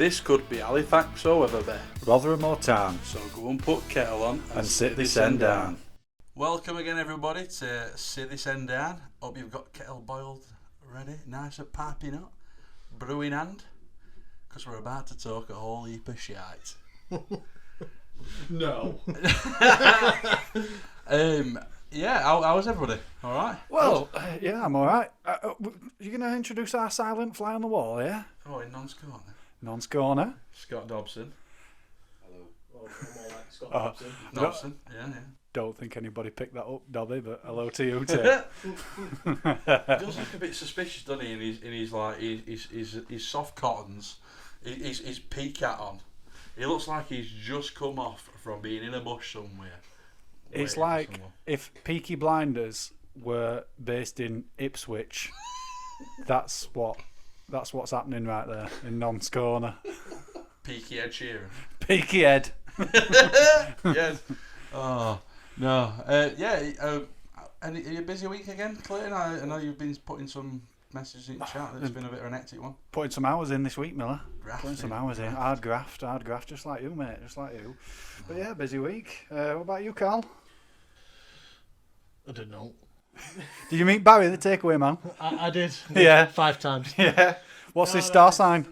This could be Halifax or Wetherby. Rotherham or Tarn. So go and put kettle on and sit Thesen Darn. Welcome again, everybody, to Sit Thesen Darn. Hope you've got kettle boiled ready, nice and piping up, brew in hand, because we're about to talk a whole heap of shite. No. Yeah, how was everybody? All right? Well, yeah, I'm all right. You going to introduce our silent fly on the wall, yeah? Oh, in Non's corner. Non's corner. Scott Dobson. Hello. Well, I'm all like Scott Dobson. Dobson, yeah. Don't think anybody picked that up, Dobby, but hello to you too. He does look a bit suspicious, doesn't he? In his soft cottons, his peak hat on. He looks like he's just come off from being in a bush somewhere. It's like if Peaky Blinders were based in Ipswich. That's what's happening right there in Non's corner. Peaky Ed Sheeran. Peaky Ed. Yes. Oh no. Are you a busy week again, Clayton? I know you've been putting some messages in chat. It's been a bit of an hectic one. Putting some hours in this week, Miller. Putting some hours in. Hard graft, just like you, mate, just like you. But yeah, busy week. What about you, Carl? I don't know. Did you meet Barry, the takeaway man? I did. Yeah. 5 times. Yeah. What's his star sign?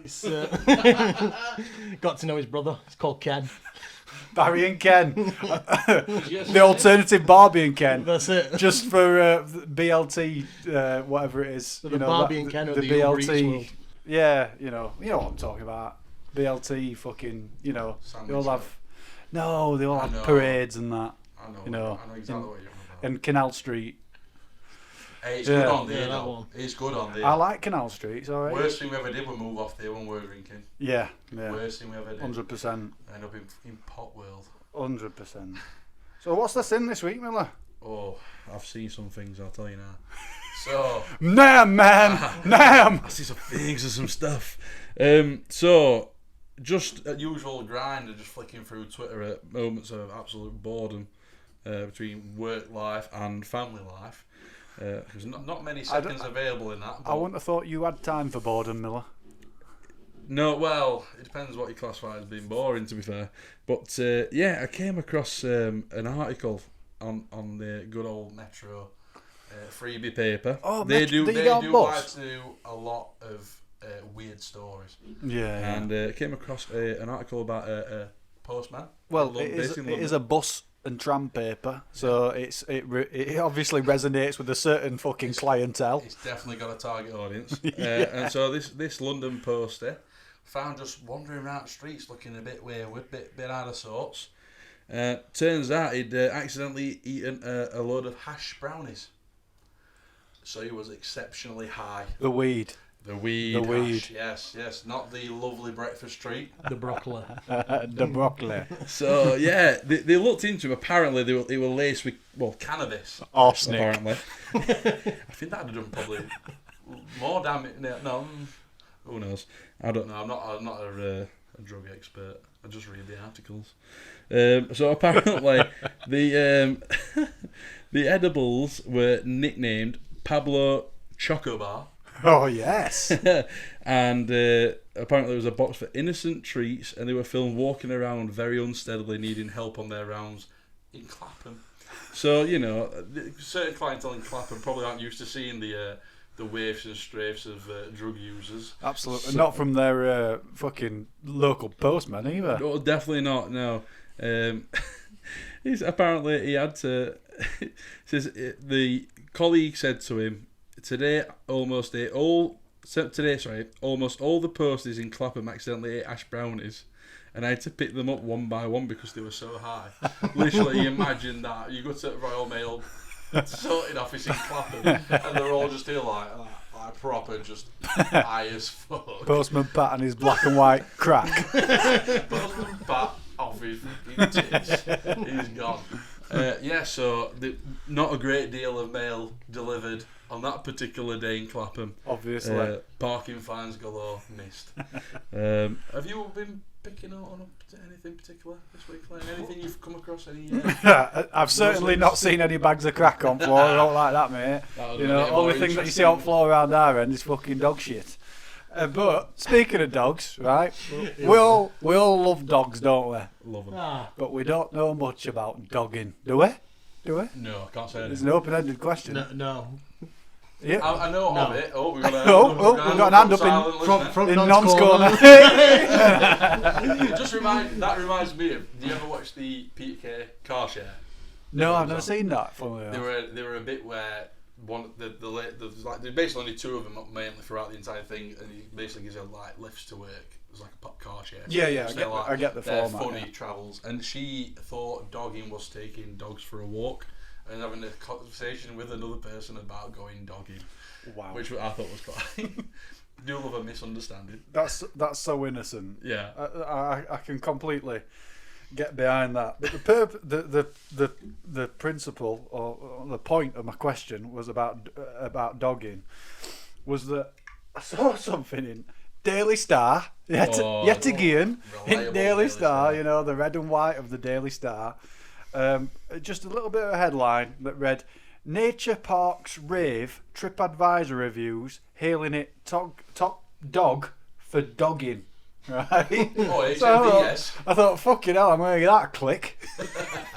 Got to know his brother. It's called Ken. Barry and Ken. The alternative Barbie and Ken. That's it. Just for BLT, whatever it is. So the Barbie and Ken are the BLT. world. Yeah, you know what I'm talking about. BLT, fucking, they all have. No, they all have parades and that. I know. You know, I know exactly what you're about. And Canal Street. Hey, it's good on there, that though. one. It's good on there. I like Canal Street. It's alright. Worst thing we ever did was move off there when we were drinking. Yeah. Worst thing we ever did. 100%. End up in pot world. 100%. So what's the sin this week, Miller? Oh, I've seen some things, I'll tell you now. So... Nam, man! Nam! I see some things and some stuff. So, just a usual grind of just flicking through Twitter at moments of absolute boredom between work life and family life. There's not many seconds available in that. I wouldn't have thought you had time for boredom, Miller. No, well, it depends what you classify as being boring, to be fair. But I came across an article on the good old Metro freebie paper. Oh, they do like bus? to do a lot of weird stories. Yeah. And came across an article about a postman. Well, it is a bus and tram paper, so it obviously resonates with a certain fucking clientele. It's definitely got a target audience. And so this London poster found just wandering around the streets looking a bit wayward, bit out of sorts. Turns out he'd accidentally eaten a load of hash brownies. So he was exceptionally high. The weed. The weed. Hash. Yes. Not the lovely breakfast treat. The broccoli. The broccoli. So, yeah, they looked into him. Apparently, they were laced with, cannabis. Arsenic. Apparently. I think that would have done probably more damage. No, who knows? I don't know. I'm not a drug expert. I just read the articles. So, apparently, the edibles were nicknamed Pablo Chocobar. Oh, yes. And apparently there was a box for innocent treats, and they were filmed walking around very unsteadily, needing help on their rounds in Clapham. So, certain clientele in Clapham probably aren't used to seeing the waifs and strafes of drug users. Absolutely. Not from their fucking local postman either. No, definitely not, no. Apparently he had to... says the colleague said to him, almost all the posties in Clapham accidentally ate ash brownies, and I had to pick them up one by one because they were so high. Literally, imagine that. You go to the Royal Mail sorting office in Clapham, and they're all just here like proper, just high as fuck. Postman Pat and his black and white crack. Postman Pat off his tits. He's gone. So not a great deal of mail delivered on that particular day in Clapham. Obviously. Parking fines galore, missed. Have you been picking out on anything particular this week, Claire? Anything you've come across? I've certainly not seen any bags of crack on floor or all like that, mate. Only thing that you see on floor around our end is fucking dog shit. But speaking of dogs, right? We all love dogs, don't we? Love them. But we don't know much about dogging, do we? Do we? No, I can't say It's anything. an open-ended question. No. Yeah. I know No. of it. Oh, we've got a, we've got an hand up in Non's corner. That reminds me of. Do you ever watch the Peter Kay car share? No, I've never seen that. There were a bit where there's basically only two of them mainly throughout the entire thing, and he basically gives her like lifts to work. It's like a car share. Yeah, So I get the they're format. funny travels, and she thought dogging was taking dogs for a walk and having a conversation with another person about going dogging. Wow. Which I thought was quite. Do love a misunderstanding. That's so innocent. Yeah. I can completely get behind that. But the principle or the point of my question was about dogging. Was that I saw something in Daily Star yet again in Daily Star. You know, the red and white of the Daily Star. Just a little bit of a headline that read, Nature Parks Rave TripAdvisor Reviews hailing it top dog for dogging. Right? Oh, so I thought, fucking hell, I'm going to get that a click.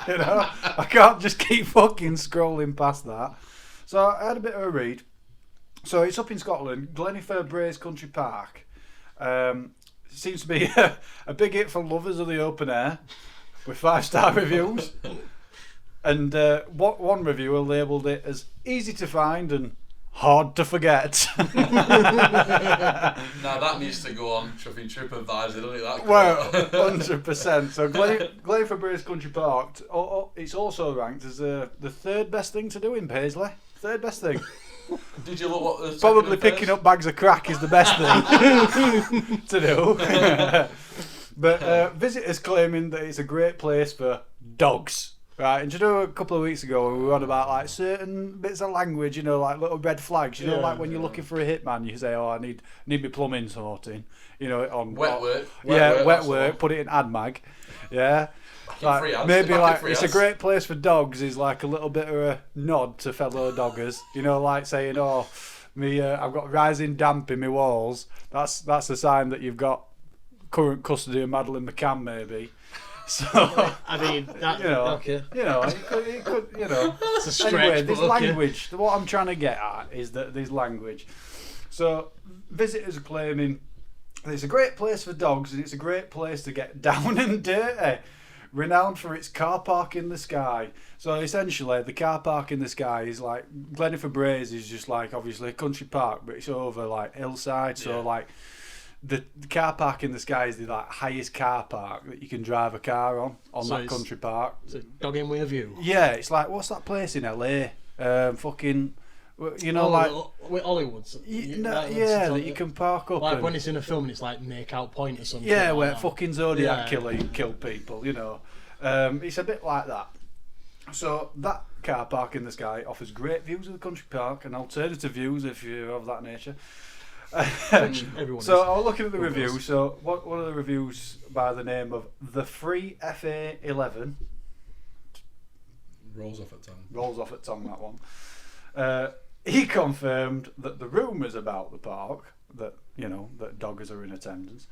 You know, I can't just keep fucking scrolling past that. So I had a bit of a read. So it's up in Scotland, Gleniffer Braes Country Park. Seems to be a big hit for lovers of the open air, with 5-star reviews. And one reviewer labelled it as easy to find and hard to forget. Now that needs to go on TripAdvisor, doesn't it? That well, 100%. So Gleniffer Braes Country Park, it's also ranked as the third best thing to do in Paisley. Third best thing. Did you look what the Probably picking up bags of crack is the best thing to do. But visitors claiming that it's a great place for dogs. Right, and you know, a couple of weeks ago we were on about like certain bits of language, you know, like little red flags. You know, like when you're looking for a hitman, you say, "Oh, I need my plumbing sorting." You know, on wet work. Wet work. Put it in AdMag. Yeah. Like, maybe like it's a great place for dogs is like a little bit of a nod to fellow doggers. You know, like saying, "Oh, I've got rising damp in my walls." That's a sign that you've got current custody of Madeleine McCann, maybe. So I mean, that, you know, okay. You know, it could, you know. It's a stretch. Anyway, this but okay. language. What I'm trying to get at is that this language. So visitors are claiming that it's a great place for dogs and it's a great place to get down and dirty. Renowned for its car park in the sky. So essentially, the car park in the sky is like Gleniffer Braes is just like obviously a country park, but it's over like hillside. So like. The car park in the sky is the like highest car park that you can drive a car on so that country park. It's a dogging with a view. Yeah, it's like what's that place in LA? Fucking, you know, with Hollywood. That you can park up. Like when it's in a film, and it's like Make Out Point or something. Yeah, like where that. fucking Zodiac kill people. You know, it's a bit like that. So that car park in the sky offers great views of the country park and alternative views if you're of that nature. So I was looking at the reviews. So what are the reviews by the name of the Free FA11? Rolls off at tongue. That one. He confirmed that the rumours about the park that doggers are in attendance,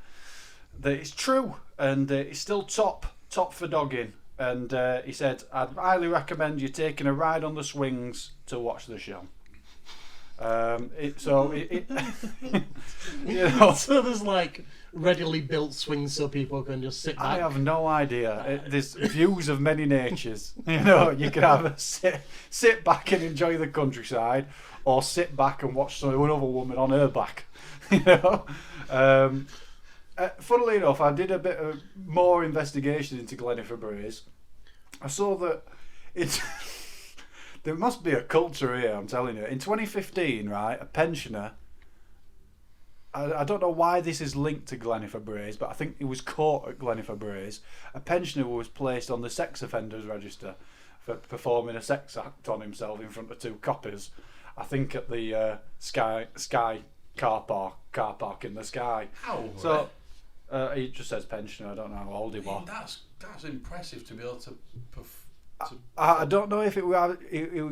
that it's true and it's still top for dogging. And he said, "I'd highly recommend you taking a ride on the swings to watch the show." So there's like readily built swings so people can just sit back. I have no idea. There's views of many natures. You know, you can either sit back and enjoy the countryside, or sit back and watch another woman on her back. You know. Funnily enough, I did a bit of more investigation into Gleniffer Braes. I saw that it's. There must be a culture here, I'm telling you. In 2015, right, a pensioner, I don't know why this is linked to Gleniffer Braes, but I think he was caught at Gleniffer Braes. A pensioner was placed on the sex offenders register for performing a sex act on himself in front of two coppers. I think at the Sky car park in the sky. How? So he just says pensioner. I don't know how old he was. That's impressive to be able to. I don't know if he were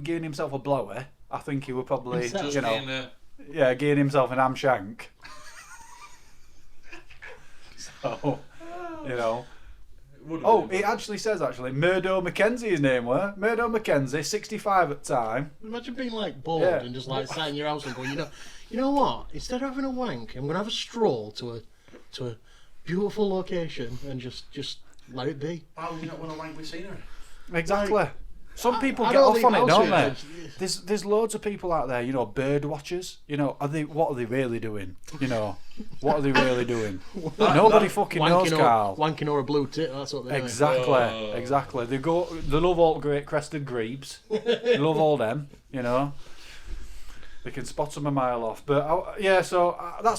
giving himself a blower. I think he were probably, giving himself an ham shank. So, you know. Would've Oh, been, it actually says, Murdo Mackenzie his name were. Murdo Mackenzie, 65 at the time. Imagine being like bored Yeah. and just like sat in your house and going, you know what? Instead of having a wank, I'm gonna have a stroll to a beautiful location and just let it be. Why would you not want to wank with scenery? Exactly. Some people I get don't off leave on it, house don't with they? it. There's loads of people out there, bird watchers. What are they really doing? What are they really doing? Nobody fucking knows, Carl. Wanking or a blue tit, that's what they're doing. Exactly. They love all great crested grebes. They love all them, They can spot them a mile off. But that's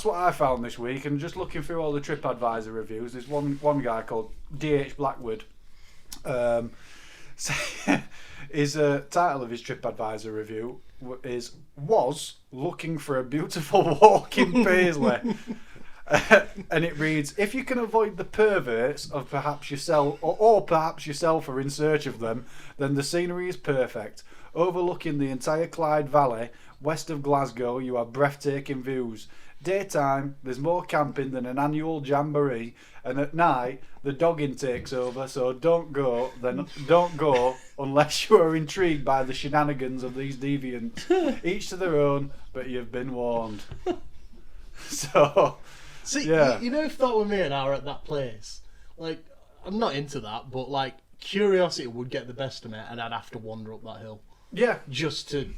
what I found this week. And just looking through all the TripAdvisor reviews, there's one guy called D.H. Blackwood. His title of his TripAdvisor review was looking for a beautiful walk in Paisley. And it reads, if you can avoid the perverts of perhaps yourself or perhaps yourself are in search of them, then the scenery is perfect. Overlooking the entire Clyde Valley, west of Glasgow, you have breathtaking views. Daytime, there's more camping than an annual jamboree, and at night, the dogging takes over, so don't go unless you are intrigued by the shenanigans of these deviants. Each to their own, but you've been warned. So, see, yeah. If that were me and I were at that place, like, I'm not into that, but like, curiosity would get the best of me, and I'd have to wander up that hill. Yeah. Just to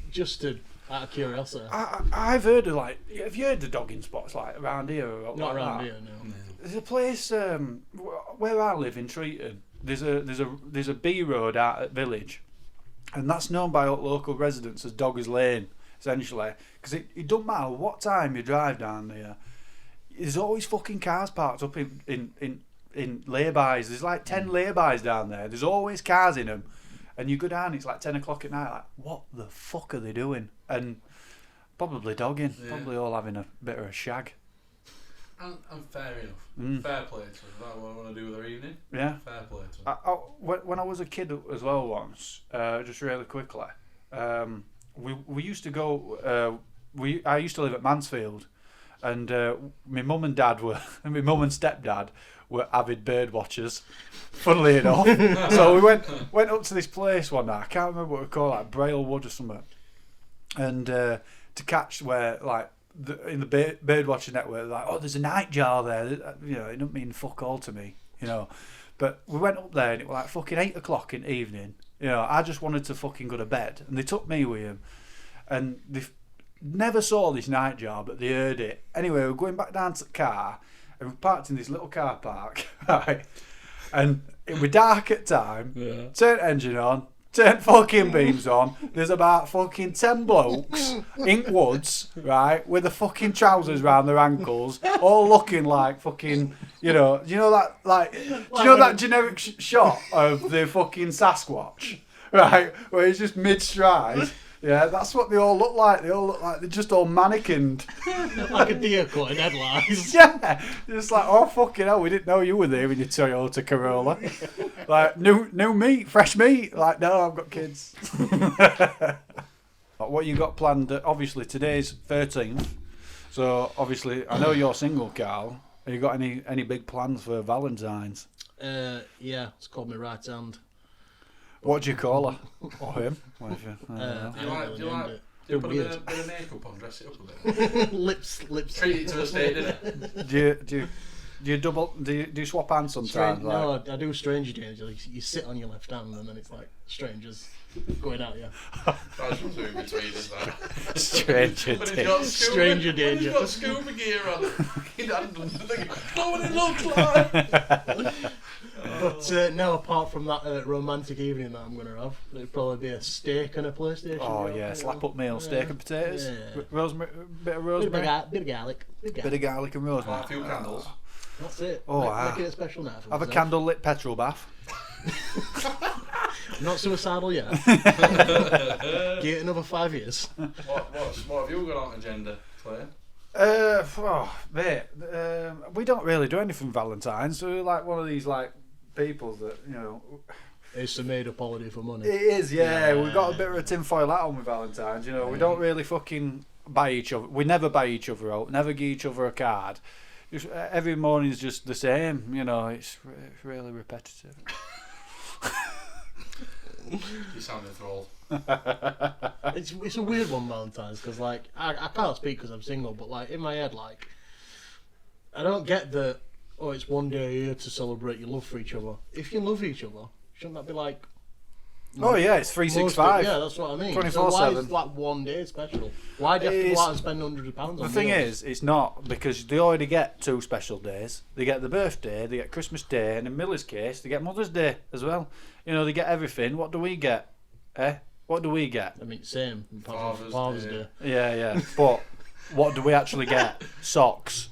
out of curiosity. I've heard of have you heard the dogging spots around here? Or Not like around that? here, no. There's a place where I live in Treaton. There's a B road out at village, and that's known by local residents as Doggers Lane, essentially, because it don't matter what time you drive down there. There's always fucking cars parked up in laybys. There's like 10 laybys down there. There's always cars in them. And you go down, it's like 10 o'clock at night, like, what the fuck are they doing? And probably dogging, probably all having a bit of a shag. And fair enough. Fair play to them. That's what I want to do with their evening. Yeah. Fair play to them. When I was a kid as well once, just really quickly, we used to go, I used to live at Mansfield, and my mum and stepdad were avid bird watchers, funnily enough. So we went up to this place one night. I can't remember what we call it, like Braille Wood or something. And to catch where, like, in the bird watching network, they're like, oh, there's a nightjar there. It don't mean fuck all to me, But we went up there and it was like fucking 8 o'clock in the evening. I just wanted to fucking go to bed, and they took me with them, and they never saw this nightjar, but they heard it. Anyway, we're going back down to the car. And we parked in this little car park, right? And it was dark at time. Yeah. Turned engine on, turned fucking beams on. There's about fucking 10 blokes in woods, right, with the fucking trousers round their ankles, all looking like fucking, do you know that generic shot of the fucking Sasquatch, right, where he's just mid-stride. Yeah, that's what they all look like. They all look like they're just all mannequined. Like a deer caught in headlights. Yeah. It's like, oh, fucking hell, we didn't know you were there in your Toyota Corolla. Like, new meat, fresh meat. Like, no, I've got kids. What you got planned? Obviously, today's 13th. So, obviously, I know you're single, Carl. Have you got any big plans for Valentine's? Yeah, it's called my right hand. What do you call her? Or him? Do you put a bit of makeup on, dress it up a bit? lips. Treat it to a state, innit? Do you swap hands sometimes? No, I do stranger danger. You sit on your left hand and then it's like strangers going at you. That's what's in between, is that? Stranger danger. He's got scuba gear on. He doesn't think, oh, what it looks like. But no, apart from that romantic evening that I'm going to have, it'd probably be a steak and a PlayStation. Oh yeah, slap up meal, steak and potatoes, rosemary, bit of rosemary, bit of garlic, bit of garlic and rosemary. A few candles. That's it. Oh, make it a special night. Have a candle-lit petrol bath. Not suicidal yet. Give it another 5 years. What have you got on agenda, Claire? Mate, we don't really do anything Valentine's. So we're like one of these people that It's a made-up holiday for money. It is, yeah. We've got a bit of a tinfoil hat on with Valentine's. We don't really fucking buy each other. We never buy each other out. Never give each other a card. Just every morning's just the same. You know, it's really repetitive. You sound enthralled. It's a weird one, Valentine's, because like I can't speak because I'm single, but like in my head, like I don't get the it's one day a year to celebrate your love for each other. If you love each other, shouldn't that be like? Oh yeah, it's 365. Yeah, that's what I mean. 24/7. So why is like one day special? Why do you have to go out and spend £100 on The thing meals? is, it's not, because they already get 2 special days. They get the birthday, they get Christmas Day, and in Miller's case, they get Mother's Day as well. You know, they get everything. What do we get? What do we get? I mean, same. Father's Day. Yeah. But what do we actually get? Socks.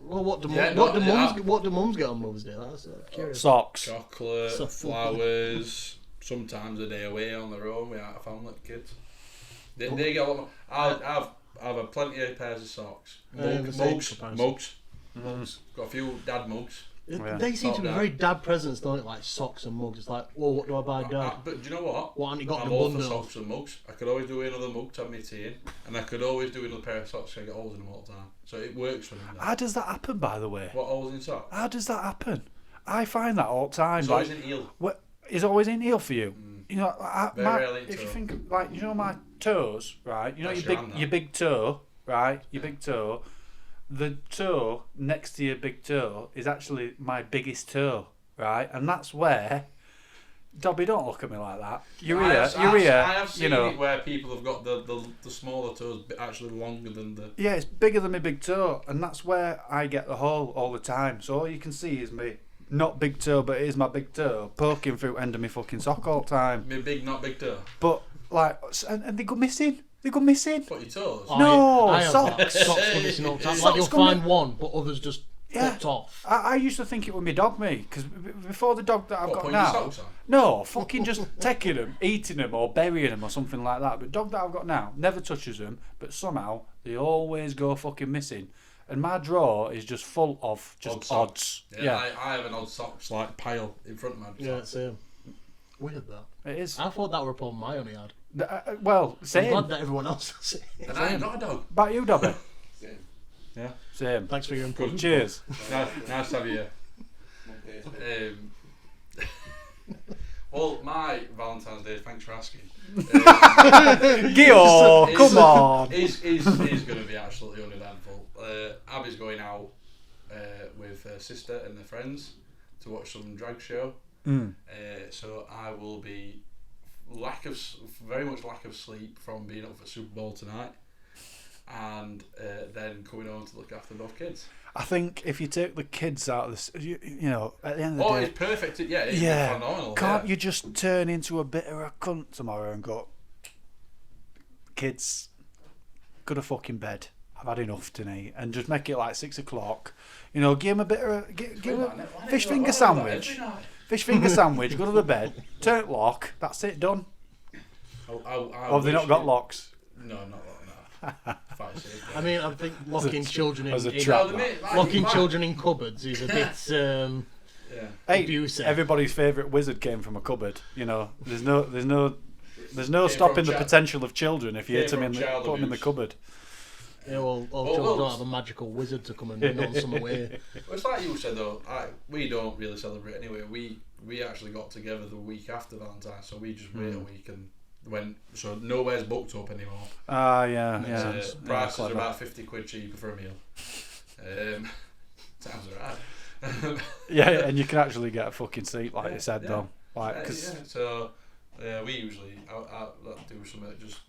Well, what do mums get on Mother's Day? That's curious. Socks. Chocolate, flowers. Sometimes a day away on their own without a family, kids. They get a lot more. I've had plenty of pairs of socks. Mugs. Got a few dad mugs. They seem to be very dad presents, don't it? Like socks and mugs. It's like, well, what do I buy, Dad? But do you know what? What, and you got I'm the all for bundle? socks and mugs. I could always do another mug to have my tea in, and I could always do another pair of socks so I get holes in them all the time. So it works for me. How does that happen, by the way? What, holes in socks? How does that happen? I find that all the time. It's always in heel. Is always in heel for you? You know, Very if you think like, you know, my toes, right? You know, That's your big toe, right? Your big toe. The toe next to your big toe is actually my biggest toe, right? And that's where. Dobby, don't look at me like that. I have seen it where people have got the smaller toes actually longer than the. Yeah, it's bigger than my big toe, and that's where I get the hole all the time. So all you can see is me. Not big toe, but it is my big toe poking through end of my fucking sock all the time. My big, not big toe. But like, and they go missing. They go missing. What, your toes? No, I have socks. Socks go missing all the time. Socks Like you'll go find one, but others just popped off. I used to think it was my dog, me, because before the dog that I've got putting now. your socks on? No, fucking just taking them, eating them, or burying them, or something like that. But dog that I've got now never touches them, but somehow they always go fucking missing. And my drawer is just full of just odds. Yeah. I have an odd socks like pile in front of my socks. Same. Weird that. It is. I thought that were a problem I only had. Well, I'm same. glad that everyone else has it. And I ain't got a dog. About you, Dobby? Same. Yeah, same. Thanks for your input. Good. Cheers. Nice to have you. Well, my Valentine's Day, thanks for asking. Gio, come on. Is going to be absolutely uneventful. Abby's going out with her sister and their friends to watch some drag show. So I will be very much lack of sleep from being up for Super Bowl tonight, and then coming home to look after both kids. I think if you take the kids out of this, you know, at the end of the day, it's perfect. It's phenomenal. Can't you just turn into a bit of a cunt tomorrow and go, kids, go to fucking bed. I've had enough tonight, and just make it like 6 o'clock. You know, give them a bit of give them a fish finger sandwich. Fish finger sandwich. Go to the bed. Turn it lock. That's it. Done. Or have they not got locks? No, not that. I mean, I think locking children children in cupboards is a bit abusive. Everybody's favourite wizard came from a cupboard. You know, there's no stopping the potential of children if you put them in the cupboard. Yeah, well, children don't have a magical wizard to come and none some away. Well, it's like you said though. We don't really celebrate anyway. We actually got together the week after Valentine's, so we just wait a week and went. So nowhere's booked up anymore. Yeah. Prices are about £50 cheaper for a meal. Times are right. Yeah, and you can actually get a fucking seat, like you said, though. Like, cause So we usually I do something just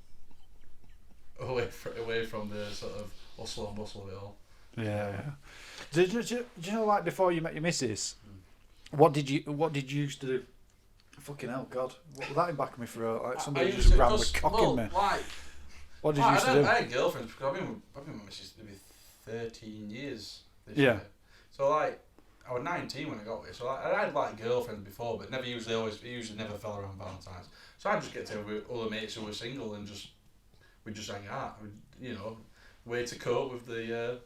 away from the sort of hustle and bustle of it all. Yeah. Do you know, like before you met your missus, what did you used to do? Fucking hell, God! What was that in back of me for? Like somebody just ran the cock in me. What did you used to do? I had girlfriends because I've been with my missus maybe 13 years this year. So like I was 19 when I got with her. So like, I had like girlfriends before, but it usually never fell around Valentine's. So I just get together with other mates who were single and we just hang out. You know, way to cope with the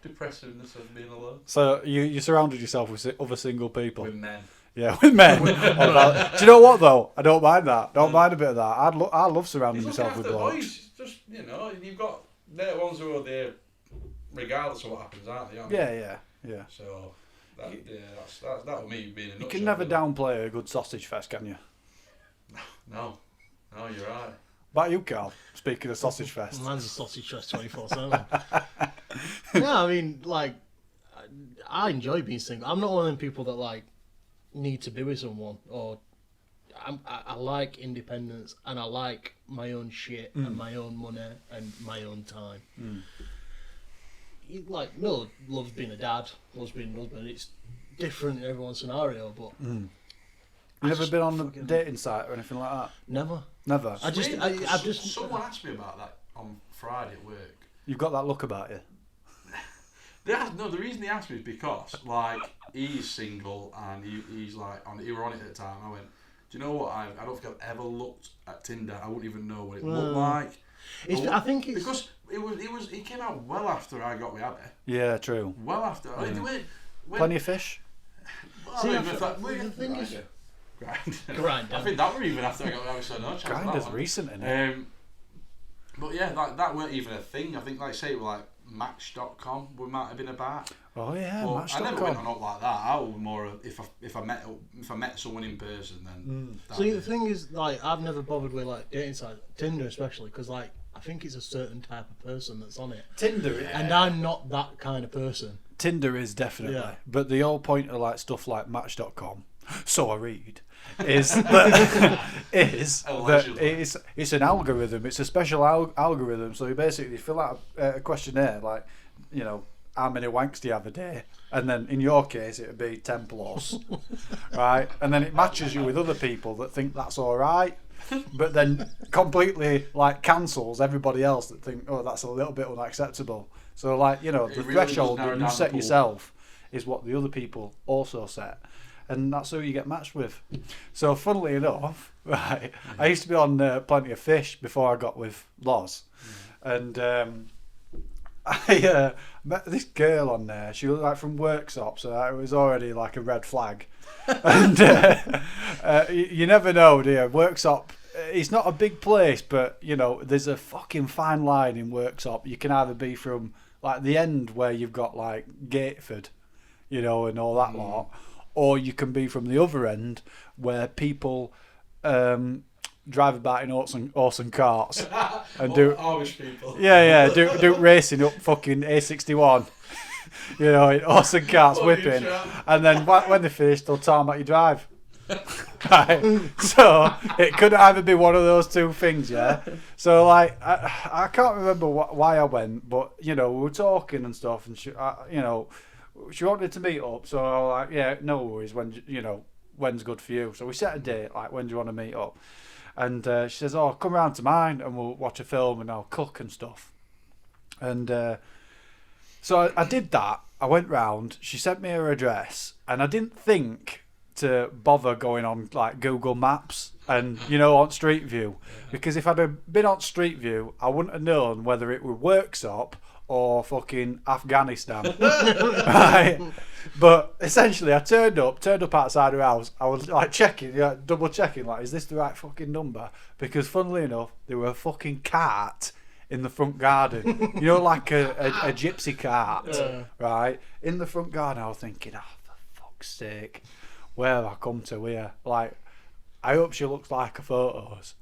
depressiveness of being alone. So you surrounded yourself with other single people. With men. Yeah, with men. Do you know what though? I don't mind that. Don't mind a bit of that. I love surrounding myself with blokes. Boys, just, you know, you've got they're ones who are there regardless of what happens, aren't they? Yeah. So that was me being a nutshell. You can never downplay a good sausage fest, can you? No, you're right. About you, Carl, speaking of sausage fest. Mine's a sausage fest 24/7. No, I mean, like, I enjoy being single. I'm not one of them people that, like, need to be with someone. Or I like independence, and I like my own shit and my own money and my own time. Like, Miller loves being a dad, loves being a husband. It's different in everyone's scenario, but... You never been on a dating site or anything like that? Never. Never? I've just... Someone asked me about that on Friday at work. You've got that look about you. The reason they asked me is because, like, he's single and he's like, he were on it at the time. I went, do you know what? I don't think I've ever looked at Tinder. I wouldn't even know what it looked like. I think it's... Because it came out well after I got with Abby. Yeah, true. Well after. I mean, Plenty of fish? Well, the thing is... Grind. I think that were even after I got with Abby, so no chance. Grinder's recent, isn't it? But yeah, that weren't even a thing. I think, like, say, it were like Match.com, we might have been about. Oh yeah, but Match.com. I never went on up like that. I was more if I met someone in person, then. See, the thing is, like, I've never bothered with, like, dating sites, Tinder especially, because, like, I think it's a certain type of person that's on it. Tinder, yeah. And I'm not that kind of person. Tinder is definitely. Yeah. But the whole point of, like, stuff like Match.com, so I read, is that it's an algorithm. It's a special algorithm. So you basically fill out a questionnaire, like, you know, how many wanks do you have a day? And then in your case, it would be 10 plus, right? And then it matches you with other people that think that's all right, but then completely, like, cancels everybody else that think, oh, that's a little bit unacceptable. So, like, you know, the threshold that you set yourself is what the other people also set. And that's who you get matched with. So, funnily enough, right, I used to be on Plenty of Fish before I got with Loz. And I met this girl on there. She was like from Worksop, so it was already like a red flag. And you never know, do you? Worksop, it's not a big place, but, you know, there's a fucking fine line in Worksop. You can either be from, like, the end where you've got, like, Gateford, you know, and all that lot, or you can be from the other end where people drive about in horse and carts and do Irish people. do racing up fucking A61, you know, in horse and carts whipping, and then when they finish, they'll tarmac your drive. Right, so it could either be one of those two things, yeah. So, like, I can't remember why I went, but, you know, we were talking and stuff, and she wanted to meet up, so I was like, yeah, no worries, when's good for you? So we set a date, like, when do you want to meet up? And she says, oh, come round to mine and we'll watch a film and I'll cook and stuff. And so I did that. I went round, she sent me her address, and I didn't think to bother going on, like, Google Maps and, you know, on Street View, because if I'd have been on Street View, I wouldn't have known whether it were Worksop or fucking Afghanistan. Right? But essentially, I turned up outside her house. I was, like, checking, double checking, like, is this the right fucking number? Because, funnily enough, there were a fucking cart in the front garden. You know, like a gypsy cart, right? In the front garden. I was thinking, oh, for fuck's sake, where have I come to here? Like, I hope she looks like her photos.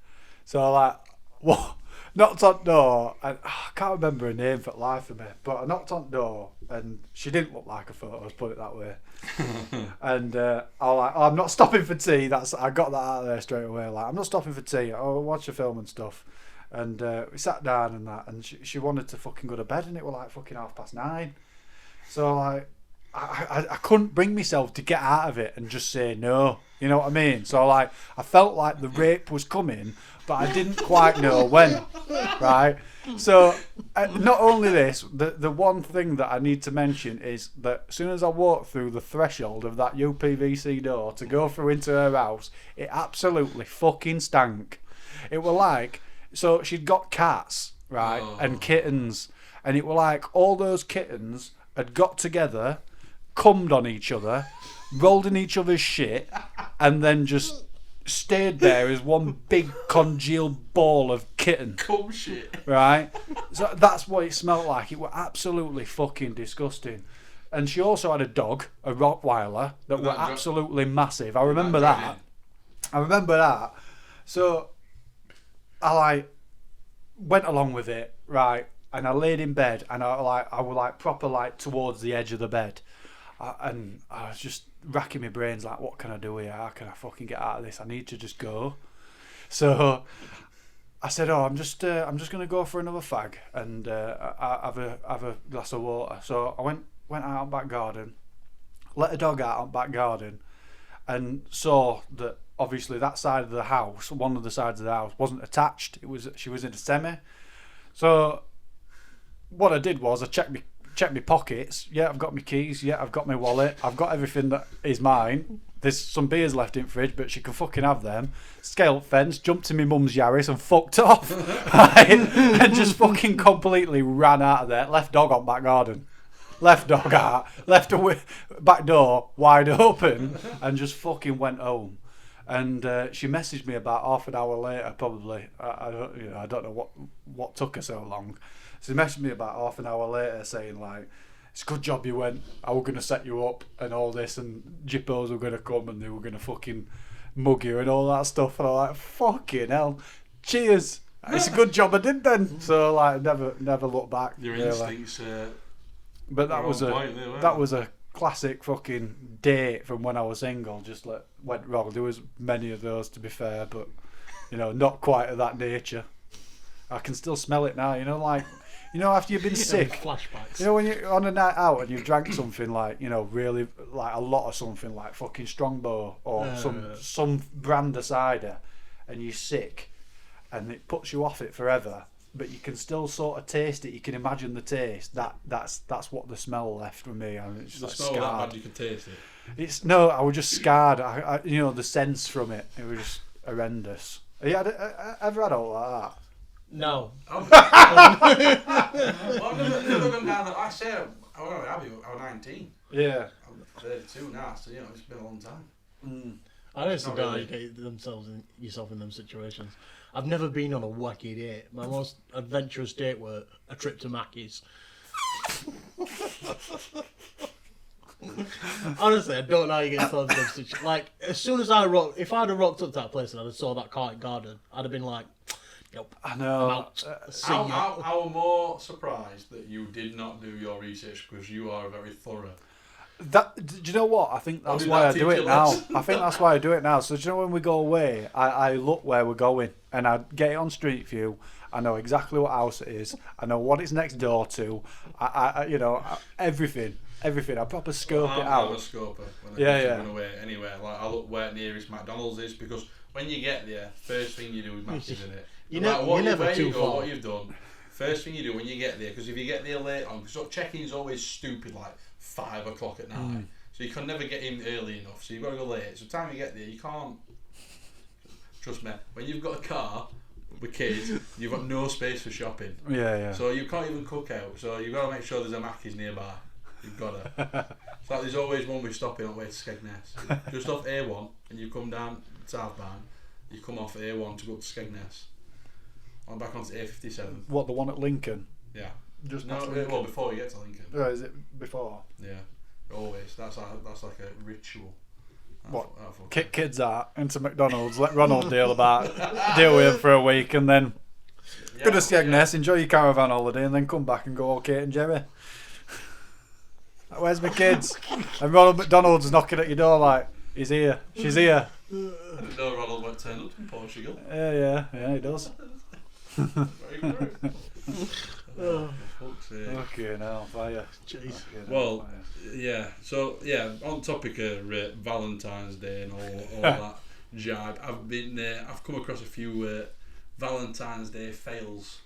So, like, what? Knocked on door, and I can't remember her name for the life of me, but I knocked on door, and she didn't look like her photos, put it that way. And I was like, oh, I'm not stopping for tea. I got that out of there straight away. Like, I'm not stopping for tea. I'll watch a film and stuff. And we sat down and that, and she wanted to fucking go to bed, and it was like fucking 9:30. So, like, I couldn't bring myself to get out of it and just say no. You know what I mean? So, like, I felt like the rape was coming, but I didn't quite know when, right? So, not only this, the one thing that I need to mention is that as soon as I walked through the threshold of that UPVC door to go through into her house, it absolutely fucking stank. It were like, so she'd got cats, right, and kittens, and it were like all those kittens had got together, cummed on each other, rolled in each other's shit, and then just stayed there as one big congealed ball of kitten. Cum shit. Right? So that's what it smelled like. It was absolutely fucking disgusting. And she also had a dog, a Rottweiler, that were absolutely massive. I remember that. So I went along with it, right? And I laid in bed, and I was proper towards the edge of the bed, and I was just racking my brains like, what can I do here? How can I fucking get out of this? I need to just go. So I said, I'm just gonna go for another fag and have a glass of water. So I went out on back garden, let a dog out on back garden, and saw that obviously that side of the house, one of the sides of the house, wasn't attached. She was in a semi. So what I did was I checked my pockets. Yeah, I've got my keys. Yeah, I've got my wallet. I've got everything that is mine. There's some beers left in the fridge, but she can fucking have them. Scaled fence, jumped in my mum's Yaris and fucked off. Right? And just fucking completely ran out of there. Left dog on back garden. Left dog out. Left a back door wide open and just fucking went home. And she messaged me about half an hour later, probably. I don't know what took her so long. She messaged me about half an hour later saying like, it's a good job you went. I was going to set you up and all this, and Jippos were going to come and they were going to fucking mug you and all that stuff. And I'm like, fucking hell, cheers. It's a good job I did then. So like, never looked back. Your instincts. But that was a classic fucking date from when I was single. Just went wrong. There was many of those, to be fair, but not quite of that nature. I can still smell it now. After you've been sick, flashbacks. When you're on a night out and you've drank something really like a lot of something like fucking Strongbow or some brand of cider, and you're sick, and it puts you off it forever. But you can still sort of taste it. You can imagine the taste. That's what the smell left with me. And it's just smell scarred. that bad you can taste it. I was just scarred. The sense from it. It was just horrendous. Have you ever had all like that? No. Well, I've never gone down that. I say I was 19. Yeah. I'm 32 now, so it's been a long time. Mm. I don't see guys get yourself in them situations. I've never been on a wacky date. My most adventurous date was a trip to Mackey's. Honestly, I don't know how you get yourself in them situations. Like, as soon as if I'd have rocked up to that place and I'd have saw that car in garden, I'd have been like, nope. I know. I'm out. I was more surprised that you did not do your research because you are very thorough. Do you know what? I think that's why I do it now. I think that's why I do it now. So do you know when we go away, I look where we're going and I get it on Street View. I know exactly what house it is. I know what it's next door to. Everything. I proper scope it out. I'm a scoper when I go away anywhere. Like I look where nearest McDonald's is because when you get there, first thing you do is Mackey's in it. You're never too far. What you've done. First thing you do when you get there, because if you get there late on, because check-in is always stupid, like 5 o'clock at night. So you can never get in early enough. So you've got to go late. So the time you get there, you can't. Trust me, when you've got a car with kids, you've got no space for shopping. Yeah. So you can't even cook out. So you've got to make sure there's a Mackey's nearby. You've got to. It's like there's always one we're stopping on the way to Skegness. Just off A1, and you come down southbound. You come off A1 to go to Skegness. I'm back onto A57. What, the one at Lincoln? Yeah. Just well, before you get to Lincoln. Oh, is it before? Yeah. Always. That's like a ritual. Kick kids out into McDonald's, let Ronald deal with him for a week, and then go to Skegness, enjoy your caravan holiday, and then come back and go, Kate and Jerry. Where's my kids? And Ronald McDonald's knocking at your door like, he's here, she's here. I didn't know Ronald went turn up in Portugal. Yeah, he does. Very good. Okay, now fire. Jeez. Well, yeah. So on topic of Valentine's Day and all that jibe, I've come across a few Valentine's Day fails.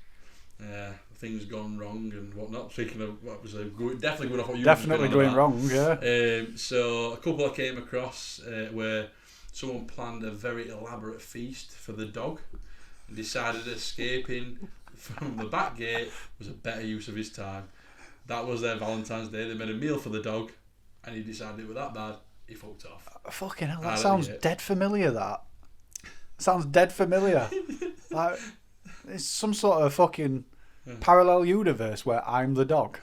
Things gone wrong and whatnot. Speaking of what was definitely going off what you definitely going wrong, yeah. So a couple I came across where someone planned a very elaborate feast for the dog and decided escaping from the back gate was a better use of his time. That was their Valentine's Day. They made a meal for the dog and he decided it was that bad, he fucked off. Fucking hell, that sounds dead familiar, that. sounds dead familiar. Like, it's some sort of fucking parallel universe where I'm the dog.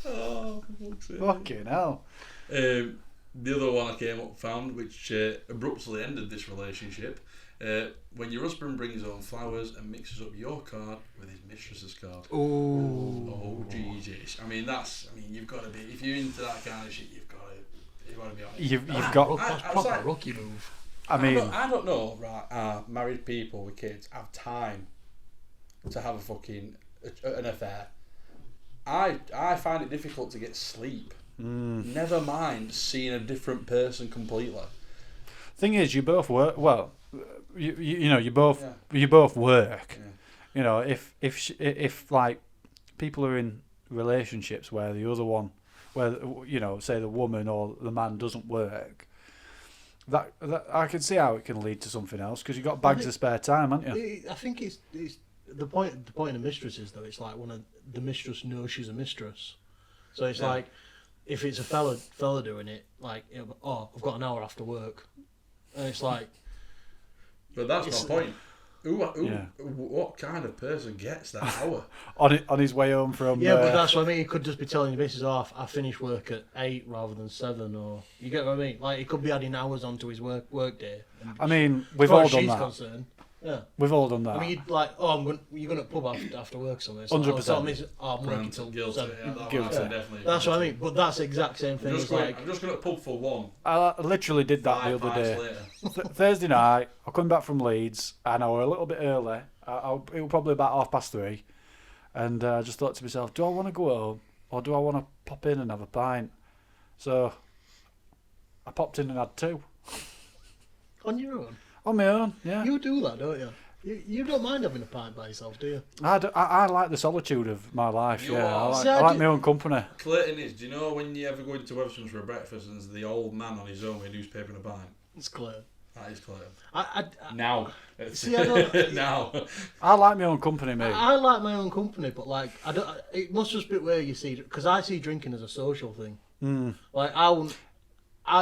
Oh, for fuck's sake. Fucking hell. The other one I came up found, which abruptly ended this relationship, when your husband brings home flowers and mixes up your card with his mistress's card. Ooh. Oh, Jesus. I mean, you've got to be, if you're into that kind of shit, you've got to be honest. You've got. That's proper like, rookie move. I mean, I don't know, right? Married people with kids have time to have a fucking an affair. I find it difficult to get sleep. Never mind seeing a different person completely. Thing is, you both work. Well, you both work. Yeah. You know, if like people are in relationships where the other one, where say the woman or the man doesn't work, that I can see how it can lead to something else because you've got bags of spare time, haven't you? I think it's the point. The point of mistress is though it's like when the mistress knows she's a mistress, so it's like if it's a fella doing it, like I've got an hour after work, and it's like. But that's my point. What kind of person gets that hour? on his way home from... Yeah, but that's what I mean. He could just be telling the missus off, I finish work at 8 rather than 7, or... You get what I mean? Like, he could be adding hours onto his work day. I mean, we've all done that. Concerned, yeah. We've all done that. I mean, you'd like, you're going to pub after work somewhere. So, 100%. I'm working till guilty. 7. Guilty. Definitely. That's what I mean. But that's the exact same thing. I'm just going to pub for one. I literally did that the other day. Thursday night, I come back from Leeds, and I were a little bit early. It was probably about 3:30, and I just thought to myself, do I want to go home, or do I want to pop in and have a pint? So I popped in and had 2. On your own? On my own, yeah. You do that, don't you? You don't mind having a pint by yourself, do you? I like the solitude of my life, You yeah. are. I like my own company. Clayton is, do you know when you ever go into Webston's for a breakfast and there's the old man on his own with a newspaper and a pint? It's clear. That is Clayton. Now. Now. See, I don't... Now. I like my own company, mate. I like my own company, but like, I don't. It must just be where you see... Because I see drinking as a social thing. Like,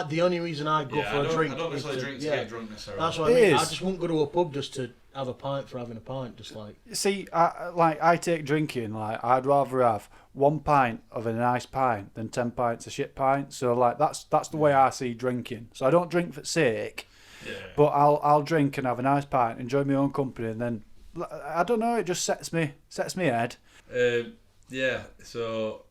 the only reason I go for a drink... I don't necessarily drink to get drunk necessarily. That's what I mean. I just won't go to a pub just to have a pint for having a pint, just like... See, I take drinking, like, I'd rather have 1 pint of a nice pint than 10 pints of shit pint. So, like, that's the way I see drinking. So I don't drink for sake, but I'll drink and have a nice pint, enjoy my own company, and then, I don't know, it just sets me head. So...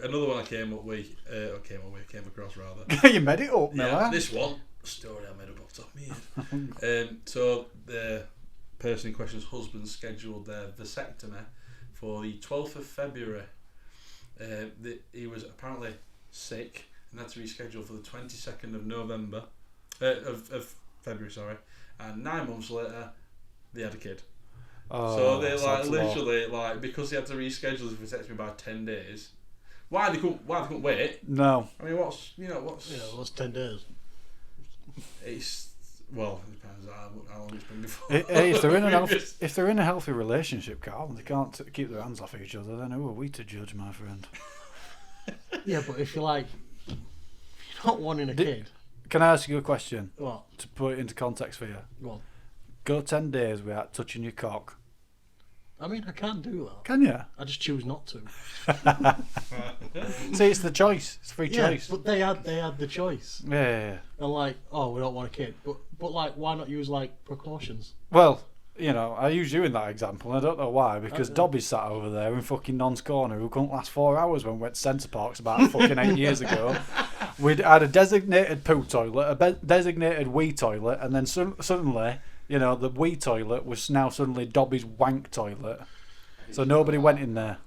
Another one I came across rather. You made it up, Miller. Yeah, this one story I made up off the top of my head. So the person in question's husband scheduled their vasectomy for the 12th of February. He was apparently sick and had to reschedule for the 22nd of November, of February, sorry. And 9 months later, they had a kid. So they literally because they had to reschedule the vasectomy by 10 days. Why they couldn't wait? No. I mean, what's 10 days? It's it depends how long it's been before. Hey, if they're in a healthy relationship, Carl, and they can't keep their hands off each other, then who are we to judge, my friend? Yeah, but if you're not wanting a kid. Can I ask you a question? What? To put it into context for you. Go on. Go 10 days without touching your cock. I mean, I can do that. Can you? I just choose not to. See, it's the choice. It's free choice. But they had the choice. Yeah. And we don't want a kid. But why not use precautions? Well, I use you in that example. I don't know why, because Dobby's sat over there in fucking Non's corner who couldn't last 4 hours when we went to Centre Parks about fucking 8 years ago. We'd had a designated poo toilet, a designated wee toilet, and then suddenly... the wee toilet was now suddenly Dobby's wank toilet. So nobody went in there.